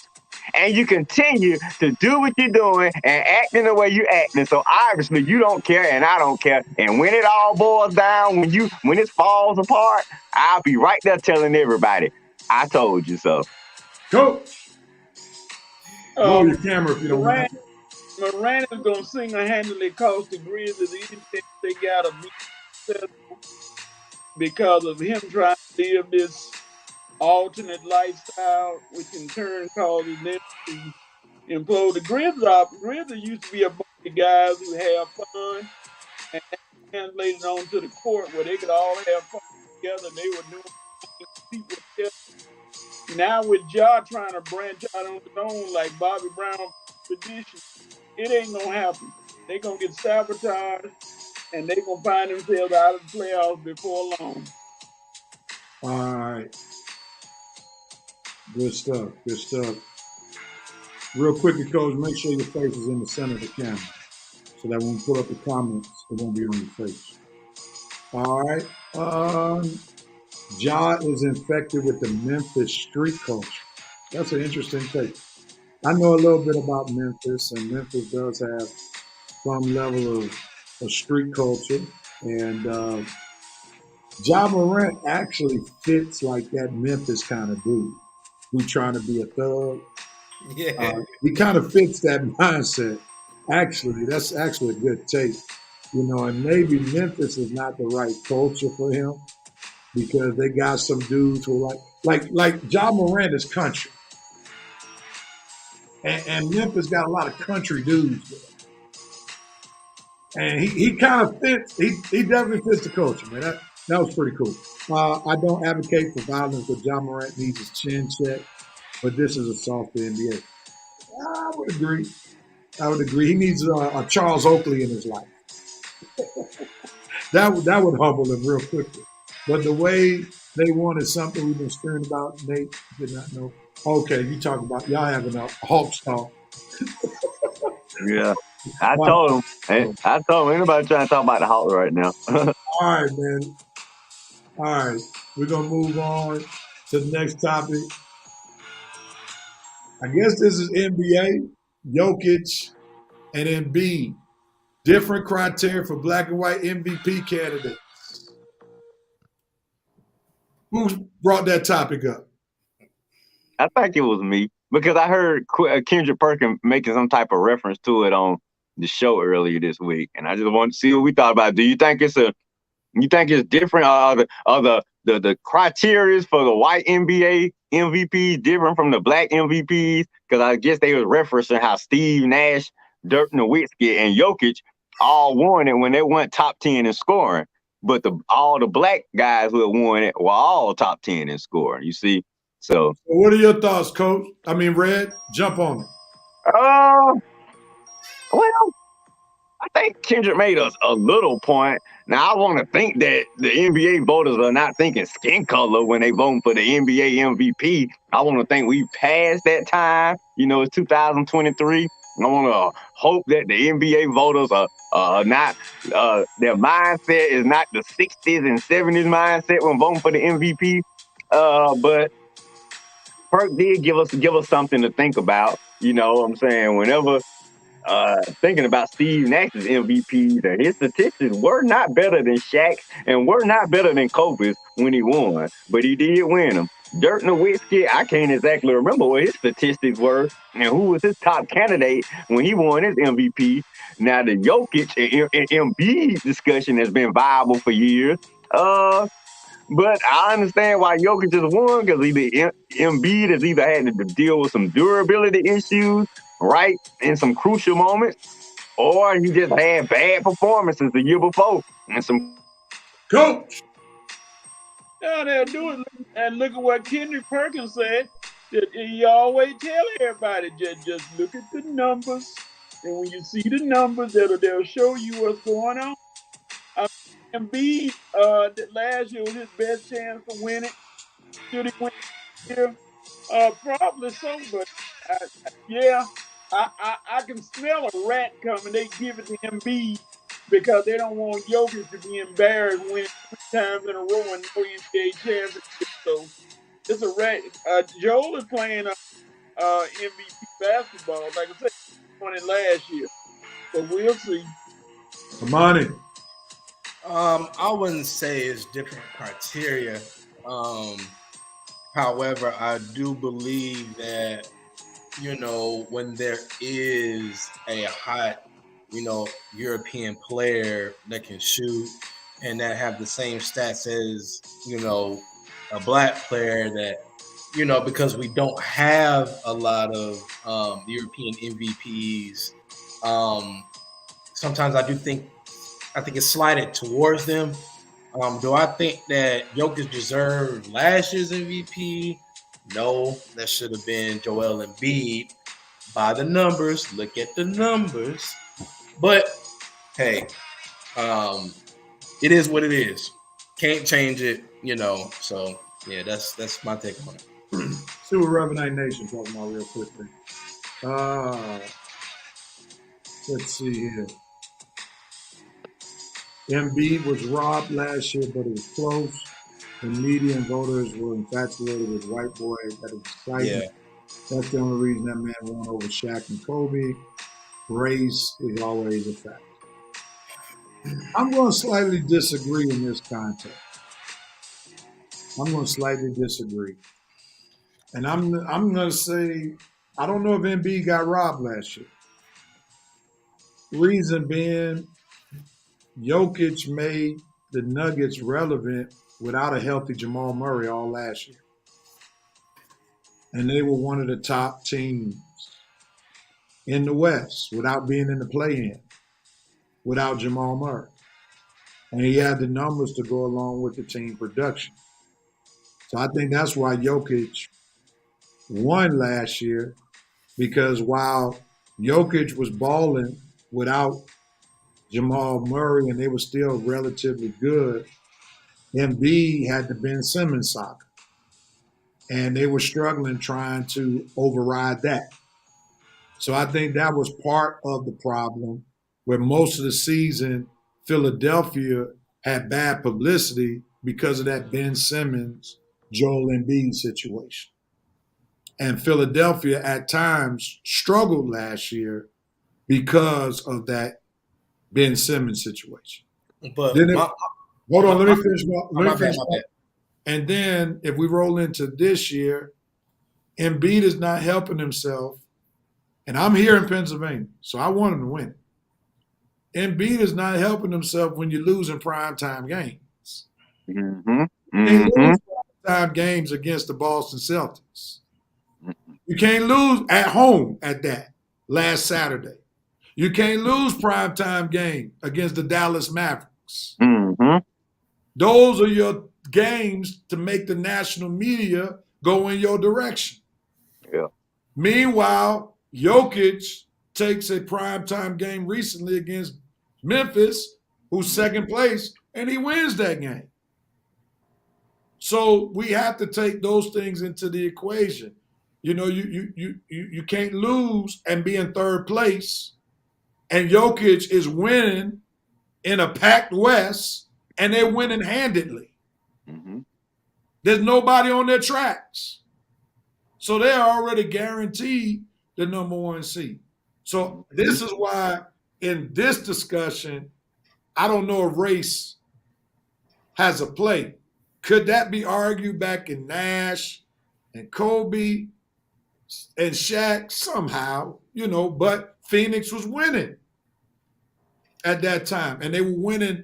And you continue to do what you're doing and acting the way you're acting. So obviously you don't care and I don't care. And when it all boils down, when it falls apart, I'll be right there telling everybody, I told you so. Go. Roll your camera if you don't mind. Morant is going to single-handedly cost the Grizzlies anything they got to be successful because of him trying to live this alternate lifestyle, which in turn causes them to implode. The Grizzlies used to be a bunch of guys who have fun and translated onto the court where they could all have fun together. They were doing people together. Now with Ja trying to branch out on his own like Bobby Brown tradition, it ain't gonna happen. They gonna get sabotaged, and they gonna find themselves out of the playoffs before long. All right. Good stuff. Good stuff. Real quickly, Coach, make sure your face is in the center of the camera so that when we put up the comments, it won't be on your face. All right. Ja is infected with the Memphis street culture. That's an interesting take. I know a little bit about Memphis, and Memphis does have some level of street culture. And Ja Morant actually fits like that Memphis kind of dude who's trying to be a thug. Yeah. He kind of fits that mindset. Actually, that's actually a good take. And maybe Memphis is not the right culture for him because they got some dudes who are like Ja Morant is country. And Memphis got a lot of country dudes there. And he kind of fits, he definitely fits the culture, man. That was pretty cool. I don't advocate for violence, but Ja Morant needs his chin checked. But this is a softer NBA. I would agree. He needs a Charles Oakley in his life. that would humble him real quickly. But the way they wanted something we've been screaming about, Nate did not know. Okay, you talk about y'all having a Hawks talk. Yeah. I told him anybody trying to talk about the Hawks right now. All right, man. All right. We're gonna move on to the next topic. I guess this is NBA, Jokic, and Embiid. Different criteria for black and white MVP candidates. Who brought that topic up? I think it was me because I heard Kendrick Perkins making some type of reference to it on the show earlier this week, and I just wanted to see what we thought about it. Do you think it's different? The criteria for the white NBA MVP different from the black MVPs? Because I guess they was referencing how Steve Nash, Dirk Nowitzki, and Jokic all won it when they went top 10 in scoring, but all the black guys who had won it were all top 10 in scoring. You see, so what are your thoughts, Coach? I mean, Red, jump on it. Well, I think Kendrick made us a little point. Now, I want to think that the NBA voters are not thinking skin color when they vote for the NBA MVP. I want to think we passed that time. It's 2023. I want to hope that the NBA voters are not, their mindset is not the 60s and 70s mindset when voting for the MVP. But Perk did give us something to think about. You know what I'm saying? Whenever thinking about Steve Nash's MVP, that his statistics were not better than Shaq's and were not better than Kobe's when he won, but he did win them. Dirk Nowitzki, I can't exactly remember what his statistics were and who was his top candidate when he won his MVP. Now the Jokic and Embiid discussion has been viable for years. But I understand why Jokic just won because Embiid has either had to deal with some durability issues, right, in some crucial moments, or he just had bad performances the year before and some. Coach. Yeah, they'll do it. And look at what Kendrick Perkins said. That he always tell everybody, just look at the numbers. And when you see the numbers, they'll show you what's going on. Embiid, last year was his best chance to win it. Should he win this year? Probably so, but yeah, I can smell a rat coming. They give it to Embiid because they don't want Jokic to be embarrassed winning 3 times in a row and no NBA championship. So it's a rat. Joel is playing MVP basketball. Like I said, he won it last year. So we'll see. Armani. I wouldn't say it's different criteria. However, I do believe that, when there is a hot, European player that can shoot and that have the same stats as, a black player that, because we don't have a lot of European MVPs, sometimes I think it's slighted towards them. Do I think that Jokic deserved last year's MVP? No, that should have been Joel Embiid. by the numbers. Look at the numbers. But hey, it is what it is. Can't change it, So yeah, that's my take on it. See what Reverend Night Nation talking about real quickly. Let's see here. Embiid was robbed last year, but it was close. The media and voters were infatuated with white boy. That is exciting. Yeah. That's the only reason that man won over Shaq and Kobe. Race is always a factor. I'm going to slightly disagree in this context. I'm going to slightly disagree. And I'm going to say, I don't know if Embiid got robbed last year. Reason being, Jokic made the Nuggets relevant without a healthy Jamal Murray all last year. And they were one of the top teams in the West without being in the play-in, without Jamal Murray. And he had the numbers to go along with the team production. So I think that's why Jokic won last year, because while Jokic was balling without Jamal Murray and they were still relatively good, Embiid had the Ben Simmons saga. And they were struggling trying to override that. So I think that was part of the problem, where most of the season Philadelphia had bad publicity because of that Ben Simmons, Joel Embiid situation. And Philadelphia at times struggled last year because of that Ben Simmons situation. But hold on, let me finish. My And then if we roll into this year, Embiid is not helping himself. And I'm here in Pennsylvania, so I want him to win. Embiid is not helping himself when you lose in primetime games. Mm-hmm. You can't lose primetime games against the Boston Celtics. You can't lose at home at that last Saturday. You can't lose primetime game against the Dallas Mavericks. Mm-hmm. Those are your games to make the national media go in your direction. Yeah. Meanwhile, Jokic takes a primetime game recently against Memphis, who's second place, and he wins that game. So we have to take those things into the equation. You can't lose and be in third place, and Jokic is winning in a packed West, and they're winning handedly. Mm-hmm. There's nobody on their tracks. So they're already guaranteed the number one seed. So this is why in this discussion, I don't know if race has a play. Could that be argued back in Nash and Kobe and Shaq somehow, but Phoenix was winning at that time. And they were winning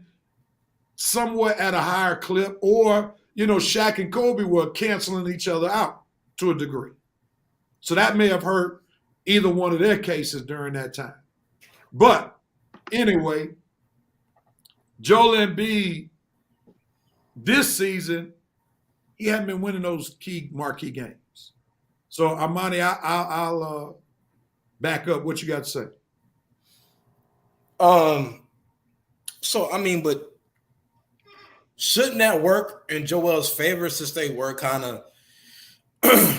somewhat at a higher clip, or, Shaq and Kobe were canceling each other out to a degree. So that may have hurt either one of their cases during that time. But anyway, Joel Embiid this season, he hadn't been winning those key marquee games. So Armani, I'll back up. What you got to say? But shouldn't that work in Joel's favor, since they were kind of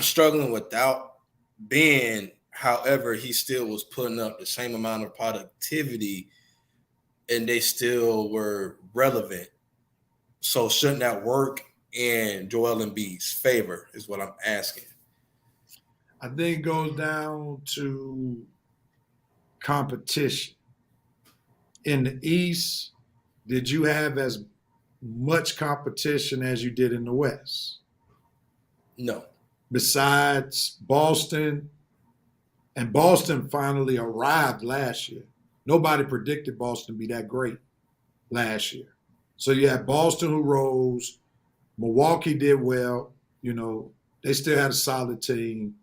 struggling without Ben? However, he still was putting up the same amount of productivity and they still were relevant. So shouldn't that work in Joel Embiid's favor is what I'm asking. I think it goes down to competition. In the East, did you have as much competition as you did in the West? No. Besides Boston, and Boston finally arrived last year. Nobody predicted Boston to be that great last year. So you had Boston, who rose. Milwaukee did well. They still had a solid team.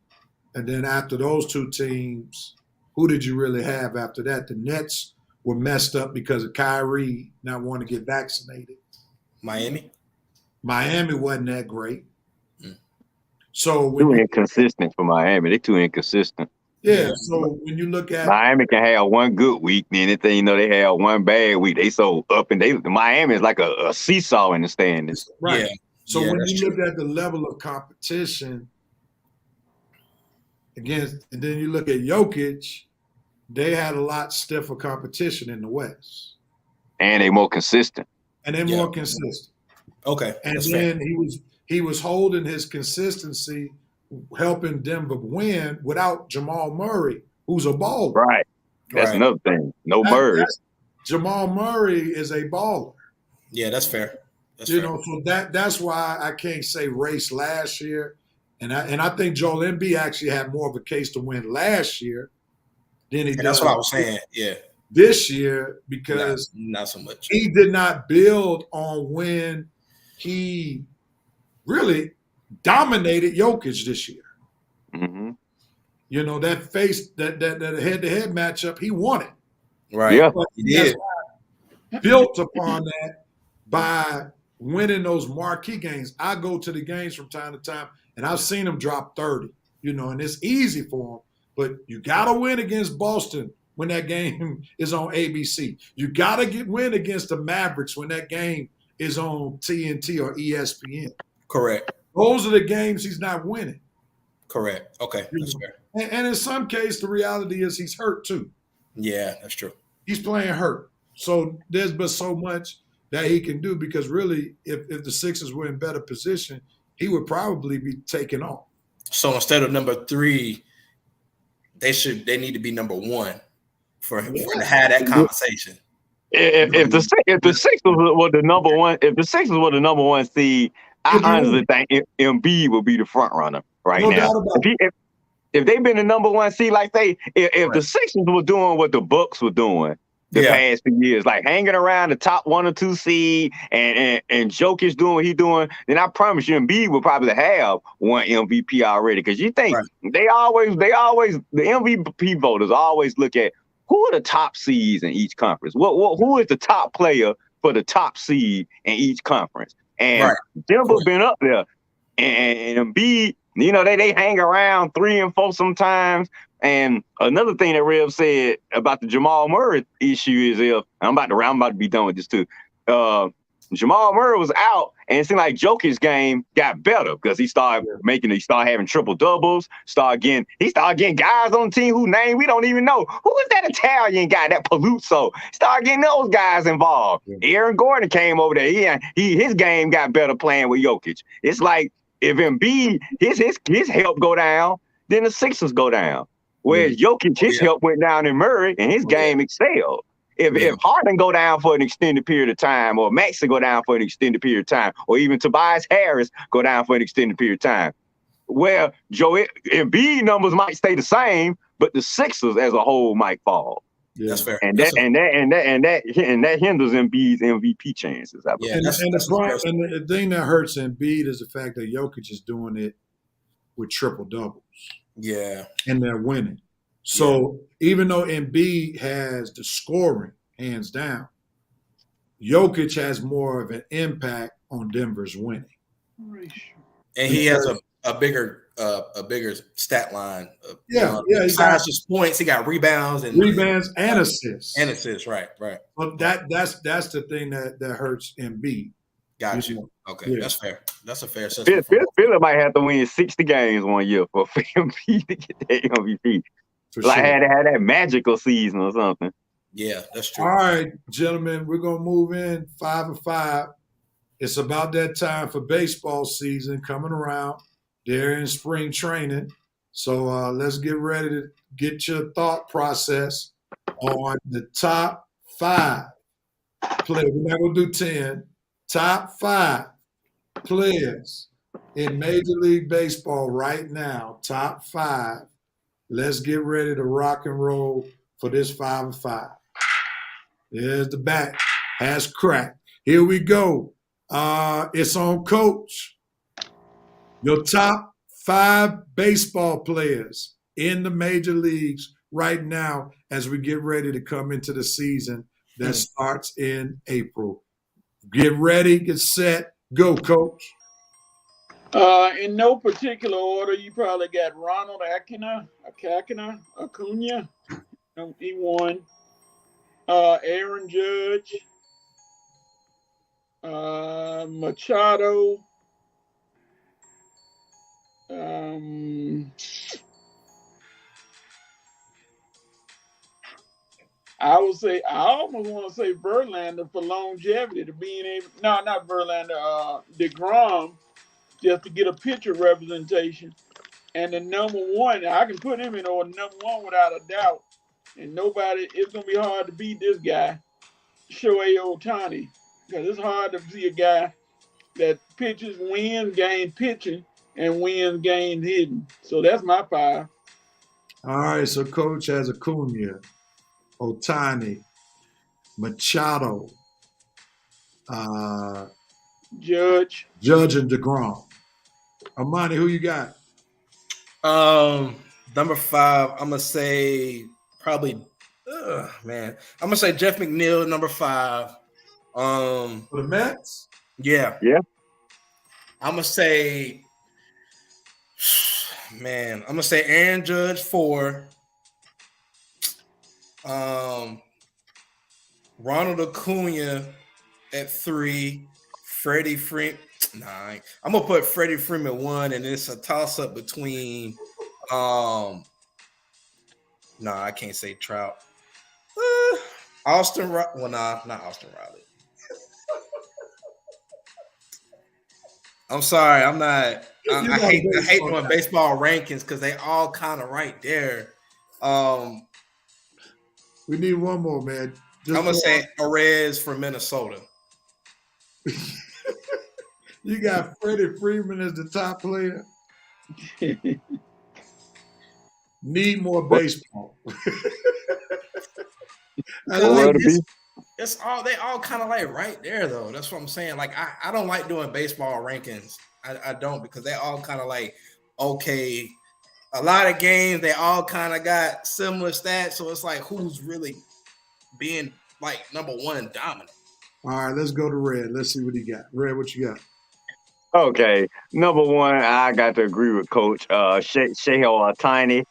And then after those two teams, who did you really have after that? The Nets were messed up because of Kyrie not wanting to get vaccinated. Miami wasn't that great. So Too inconsistent for Miami. They're too inconsistent. Yeah. So when you look at Miami can have one good week, then anything they have one bad week. They so up and Miami is like a seesaw in the standings. right. Yeah. So Yeah, when that's you true. look at the level of competition against, and then you look at Jokic, they had a lot stiffer competition in the West, And they more consistent. and they're Yeah. more consistent. Okay, And that's fair. then he was holding his consistency, helping Denver win without Jamal Murray, who's a baller. Right. That's Right. another thing. No Murray. Jamal Murray is a baller. Yeah, that's fair. That's You fair. know, so that's why I can't say race last year. And I think Joel Embiid actually had more of a case to win last year than he And does that's what I was saying. Yeah. this year because Not so much. he did not build on when he really dominated Jokic this year. Mm-hmm. You know, that head-to-head matchup, he won it. Right. Yeah. But He he has did. built upon that by winning those marquee games. I go to the games from time to time, and I've seen him drop 30, you know, and it's easy for him. But you got to win against Boston when that game is on ABC. You got to win against the Mavericks when that game is on TNT or ESPN. Correct. Those are the games he's not winning. Correct. Okay, that's fair. And in some case, the reality is he's hurt too. Yeah, that's true. He's playing hurt. So there's but so much that he can do because really, if the Sixers were in better position, he would probably be taken off. So instead of number 3, they need to be number 1 for to have that conversation. If the Sixers were the number one, if the Sixers were the number one seed, I honestly think Embiid would be the front runner right No now. doubt about it. If they've been the number one seed, like if the Sixers were doing what the Bucks were doing the past few years, like hanging around the top 1 or 2 seed, and Jokic doing what he's doing, then I promise you, Embiid will probably have one MVP already. Because you think they always the MVP voters always look at who are the top seeds in each conference. Who is the top player for the top seed in each conference? And Denver been up there, and Embiid, you know, they hang around 3 and 4 sometimes. And another thing that Rev said about the Jamal Murray issue is I'm about to be done with this too. Jamal Murray was out, and it seemed like Jokic's game got better because he started having triple doubles, he started getting guys on the team whose name we don't even know. Who is that Italian guy, that Paluzzo? Started getting those guys involved. Aaron Gordon came over there. His game got better playing with Jokic. It's like if Embiid his help go down, then the Sixers go down. Whereas Jokic, his help went down in Murray, and his game excelled. If Harden go down for an extended period of time, or Maxey go down for an extended period of time, or even Tobias Harris go down for an extended period of time, where Embiid numbers might stay the same, but the Sixers as a whole might fall. Yeah. That's fair. And that hinders Embiid's MVP chances. I believe. And the thing that hurts Embiid is the fact that Jokic is doing it with triple doubles. Yeah. And they're winning. So even though Embiid has the scoring, hands down, Jokic has more of an impact on Denver's winning. And he has a bigger stat line. Besides just points, he got rebounds and assists. And assists, right. But that's the thing that hurts Embiid. Got you. Okay, that's fair. That's a fair assessment. Philly might have to win 60 games one year for Embiid to get that MVP. Had that magical season or something. Yeah, that's true. All right, gentlemen, we're gonna move in 5-5. It's about that time for baseball season coming around. They're in spring training, so let's get ready to get your thought process on the top 5 players. We're not gonna do 10. Top 5 players in Major League Baseball right now. Top 5. Let's get ready to rock and roll for this 5-5. There's the bat. Has cracked. Here we go. It's on Coach. Your top 5 baseball players in the major leagues right now as we get ready to come into the season that starts in April. Get ready, get set, go, Coach. In no particular order, you probably got Ronald Acuna. No, he won. Aaron Judge, Machado. Um, I would say I almost want to say Verlander for longevity to being able. No, not Verlander. Degrom, just to get a pitcher representation. And the number one, I can put him in order number one without a doubt. And nobody, it's gonna be hard to beat this guy, Shohei Ohtani, because it's hard to see a guy that pitches, wins games pitching, and wins games hitting. So that's my five. All right, so Coach has Acuna, Ohtani, Machado, Judge. and DeGrom. Armani, who you got? Number 5, I'm gonna say probably. I'm gonna say Jeff McNeil, number 5. For the Mets? Yeah. I'm gonna say, I'm gonna say Aaron Judge 4. Ronald Acuna at 3. Freddie Freeman. I'm gonna put Freddie Freeman 1, and it's a toss up between. I can't say Trout. Austin. Well, not Austin Riley. I'm sorry. I'm not. I hate doing baseball rankings because they all kind of right there. We need one more, man. I'm gonna say Perez from Minnesota. You got Freddie Freeman as the top player. Need more baseball. It's all they all kind of like right there though. That's what I'm saying. Like I don't like doing baseball rankings. I don't, because they all kind of like okay. A lot of games they all kind of got similar stats, so it's like who's really being like number one dominant. All right, let's go to Red. Let's see what he got. Red, what you got? Okay, number 1, I got to agree with Coach Shohei Ohtani.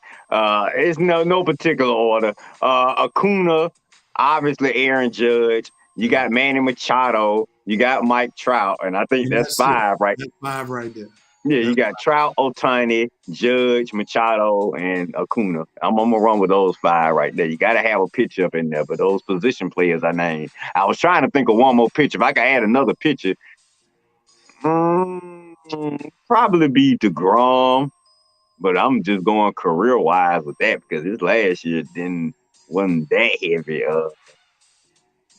It's no particular order. Acuna, obviously Aaron Judge. You got Manny Machado. You got Mike Trout, and I think that's 5, right? That's 5 right there. Yeah, you got Trout, Ohtani, Judge, Machado, and Acuna. I'm gonna run with those 5 right there. You got to have a pitcher up in there, but those position players I named. I was trying to think of one more pitcher. If I could add another pitcher, probably be DeGrom, but I'm just going career wise with that because his last year wasn't that heavy.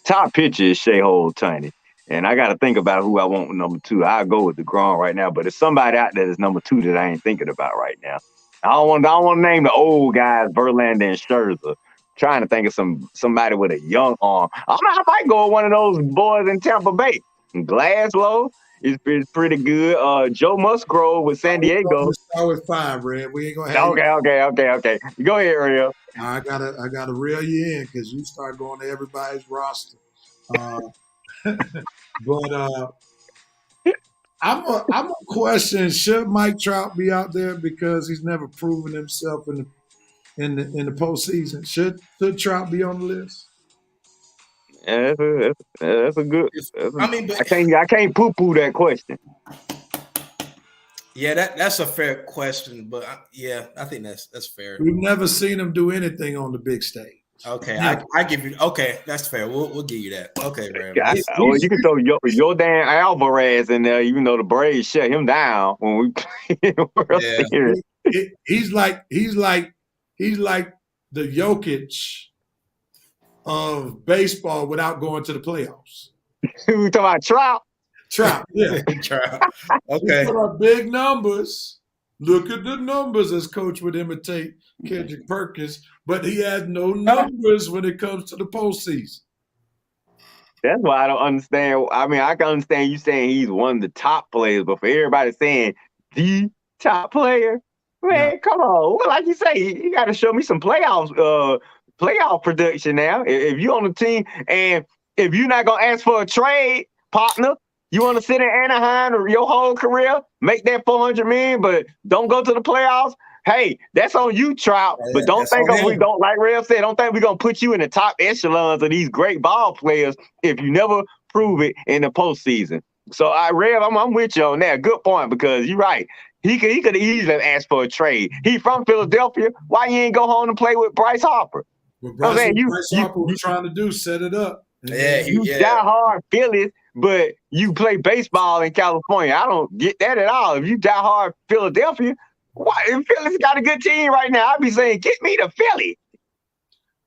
Top pitcher is Shohei Ohtani. And I got to think about who I want number 2. I'll go with DeGrom right now, but there's somebody out there that's number 2 that I ain't thinking about right now. I don't want to name the old guys, Verlander and Scherzer. Trying to think of somebody with a young arm. I might go with one of those boys in Tampa Bay. Glasgow is pretty good. Joe Musgrove with San Diego. Let's start with 5, Red. We ain't gonna have Okay. Go ahead, Real. I gotta reel you in because you start going to everybody's roster. But I'm a question: should Mike Trout be out there because he's never proven himself in the postseason? Should Trout be on the list? Yeah, that's a good. But I can't poo-poo that question. Yeah, that's a fair question, but I think that's fair. We've never seen him do anything on the big stage. Okay, yeah. I give you. Okay, that's fair. We'll give you that. Okay, Brad. Well, you can throw Yordan Alvarez in there, even though the Braves shut him down when we played in the World Series. He's like the Jokic of baseball without going to the playoffs. We talking about Trout. Trout, yeah. Trout. Okay. He put up big numbers. Look at the numbers, as Coach would imitate Kendrick Perkins, but he has no numbers when it comes to the postseason. That's why I don't understand. I mean, I can understand you saying he's one of the top players, but for everybody saying the top player, man, come on. Well, like you say, you got to show me some playoff production now. If you're on the team and if you're not going to ask for a trade, partner, You want to sit in Anaheim or your whole career, make that $400 million, but don't go to the playoffs? Hey, that's on you, Trout. But don't That's think on we him. don't, like Rev said, don't think we're gonna put you in the top echelons of these great ball players if you never prove it in the postseason. So Rev, I'm with you on that. Good point, because you're right. He could easily have asked for a trade. He from Philadelphia. Why you ain't go home and play with Bryce Harper? What I'm Bryce, saying Bryce Harper was trying to do, set it up. you die hard Phillies, but you play baseball in California. I don't get that at all. If you die hard Philadelphia, why? If Philly's got a good team right now, I'd be saying, get me to Philly.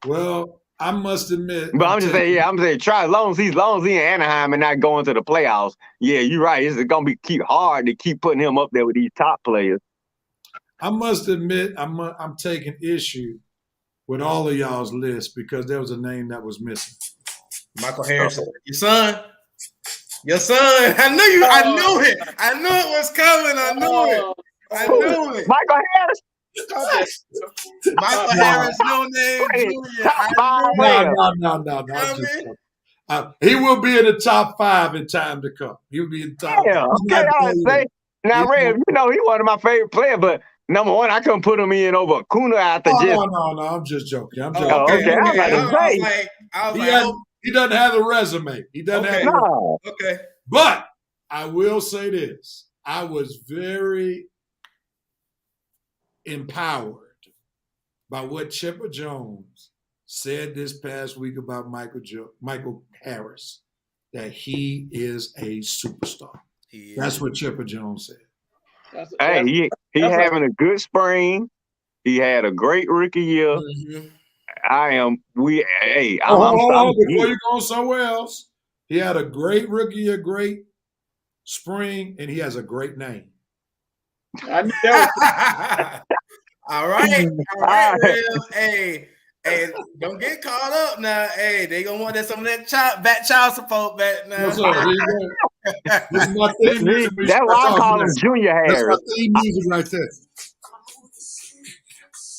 Well, I must admit, But I'm saying, try as long as he in Anaheim and not going to the playoffs. Yeah, you're right. It's gonna be keep hard to keep putting him up there with these top players. I must admit, I'm taking issue with all of y'all's list because there was a name that was missing. Michael Harrison, your son. I knew you. I knew it. I knew it was coming. I knew it. Michael Harris. Michael Harris, no name, Junior. Top five. No. He will be in the top 5 in time to come. He'll be in the top. Yeah, okay, I say. Now, Rev, you know, he one of my favorite players, but number one, I couldn't put him in over Acuna after No, I'm just joking. I'm joking. Okay. He doesn't have the resume. He doesn't have the Okay. But I will say this. I was very empowered by what Chipper Jones said this past week about Michael Harris, that he is a superstar. That's what Chipper Jones said. He having a good spring. He had a great rookie year. Mm-hmm. Before you go somewhere else, he had a great rookie year, great spring, and he has a great name. I knew that was all right, Rev. Hey, don't get caught up now. Hey, they gonna want some of that child support back now. This is my theme music. That's why I call him Junior Harris. That's my theme music right there.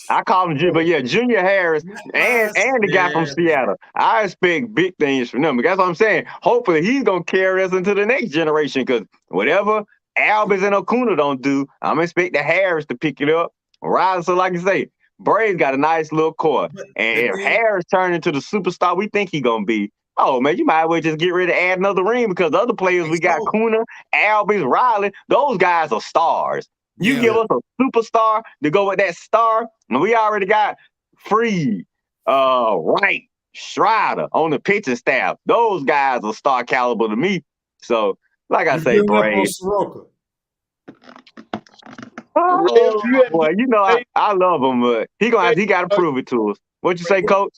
I call him Junior, but yeah, Junior Harris and the guy from Seattle. I expect big things from them. That's what I'm saying. Hopefully, he's gonna carry us into the next generation, because whatever Albus and Acuna don't do, I'm expecting Harris to pick it up. Right, so like you say, Braves got a nice little core, and if Harris turns into the superstar we think he's gonna be, oh man, you might as well just get ready to add another ring, because the other players we got, Acuna, Albus, Riley, those guys are stars. You give us a superstar to go with that star, and we already got Freed, Wright, Strider on the pitching staff. Those guys are star caliber to me. So, like I say, Braves. Boy, you know I love him, but he got to prove it to us. What you say, Coach?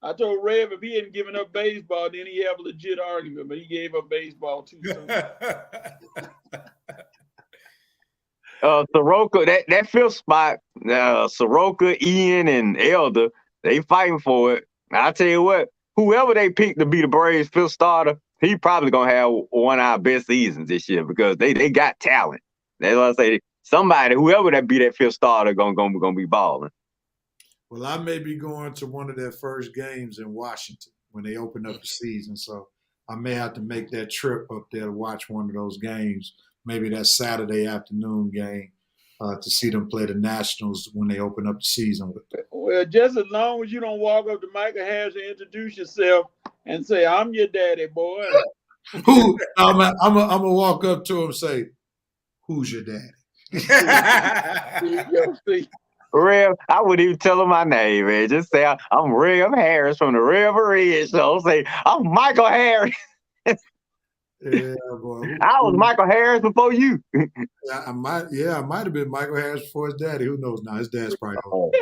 I told Rev if he hadn't given up baseball, then he have a legit argument, but he gave up baseball too soon. Soroka, that fifth spot, Soroka, Ian, and Elder, they fighting for it. I tell you what, whoever they pick to be the Braves' fifth starter, he probably gonna have one of our best seasons this year, because they got talent. That's what I say. Somebody, whoever that be that fifth starter, gonna be balling. Well, I may be going to one of their first games in Washington when they open up the season, so I may have to make that trip up there to watch one of those games. Maybe that Saturday afternoon game to see them play the Nationals when they open up the season with them. Well, just as long as you don't walk up to Michael Harris and introduce yourself and say, "I'm your daddy, boy." I'm gonna walk up to him and say, "Who's your daddy?" Rev, I wouldn't even tell him my name, man. Just say I'm Rev Harris from the Rev Red Show. Say I'm Michael Harris. Yeah, boy. I was Michael Harris before you. I might have been Michael Harris before his daddy. Who knows now? His dad's probably old.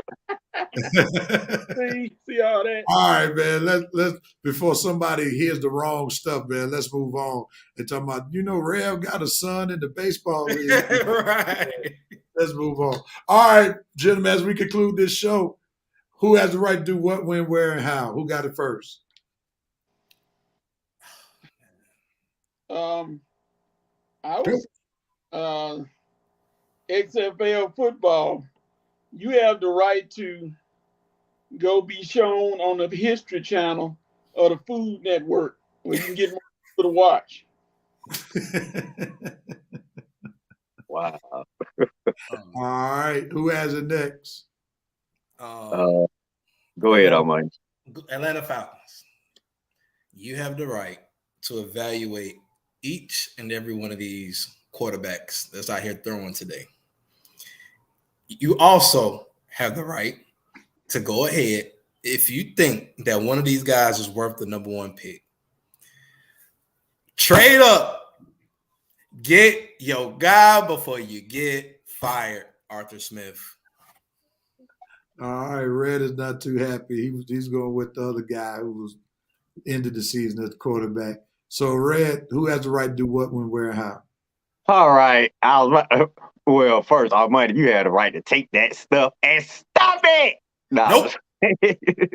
see all that. All right, man. Let's before somebody hears the wrong stuff, man. Let's move on and talk about. Rev got a son in the baseball league. Right. Let's move on. All right, gentlemen. As we conclude this show, who has the right to do what, when, where, and how? Who got it first? I was XFL football. You have the right to go be shown on the History Channel or the Food Network where you can get more people to watch. Wow. All right. Who has it next? Go ahead, Armani. Atlanta Falcons. You have the right to evaluate each and every one of these quarterbacks that's out here throwing today. You also have the right to go ahead if you think that one of these guys is worth the number one pick. Trade up. Get your guy before you get fired, Arthur Smith. All right. Red is not too happy. He's going with the other guy who was ended the season as quarterback. So, Red, who has the right to do what, when, where, and how? All right. Well, first, Armani, you had the right to take that stuff and stop it. Nope.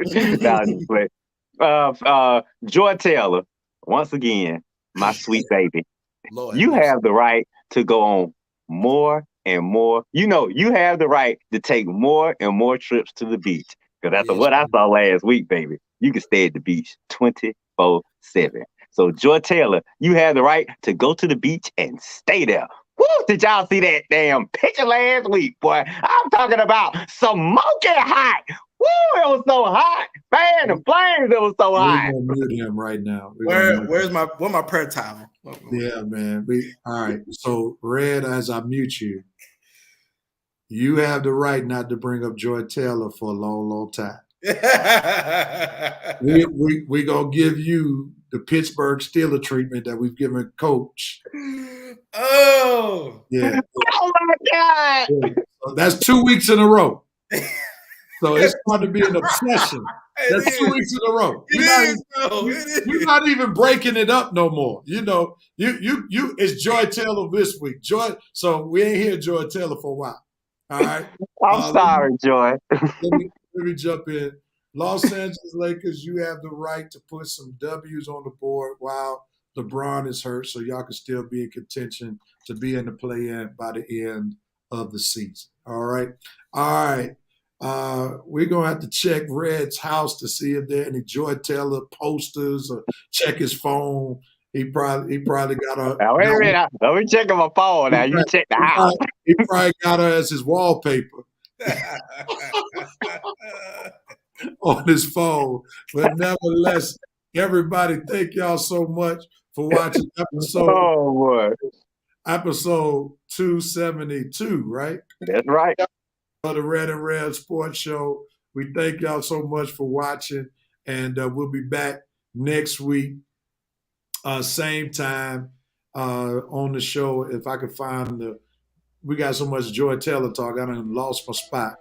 Just play. Joy Taylor, once again, my sweet baby. Lord, You have the right to go on more and more. You have the right to take more and more trips to the beach. Because after what I saw last week, baby, you can stay at the beach 24/7. So, Joy Taylor, you have the right to go to the beach and stay there. Woo! Did y'all see that damn picture last week, boy? I'm talking about smoking hot. Woo! It was so hot. Man, the flames, it was so hot. We're going to mute him right now. Where's my prayer towel? Yeah, man. All right. So, Red, as I mute you, you have the right not to bring up Joy Taylor for a long, long time. we gonna give you the Pittsburgh Steelers treatment that we've given Coach. Oh, yeah. Oh my God! Yeah. So that's 2 weeks in a row. So it's going to be an obsession. That's 2 weeks in a row. We're not even breaking it up no more. It's Joy Taylor this week. So we ain't hear Joy Taylor for a while. All right. I'm sorry, Joy. Let me jump in. Los Angeles Lakers, you have the right to put some W's on the board while LeBron is hurt, so y'all can still be in contention to be in the play-in by the end of the season. All right. We're going to have to check Red's house to see if there are any Joy Taylor posters or check his phone. He probably got a. Now, wait a minute. Let me check on my phone now. You check the house. He probably got her as his wallpaper on his phone. But nevertheless, everybody, thank y'all so much for watching episode 272, right? That's right. For the Red and Red Sports Show. We thank y'all so much for watching, and we'll be back next week, same time on the show. If I could find we got so much Joy Taylor talk, I done lost my spot.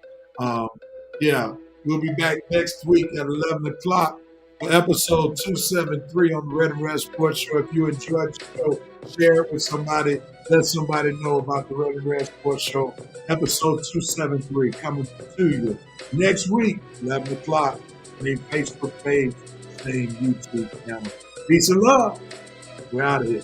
We'll be back next week at 11 o'clock for episode 273 on the Red and Red Sports Show. If you enjoyed the show, share it with somebody. Let somebody know about the Red and Red Sports Show. Episode 273 coming to you next week, 11 o'clock. Same Facebook page, same YouTube channel. Peace and love. We're out of here.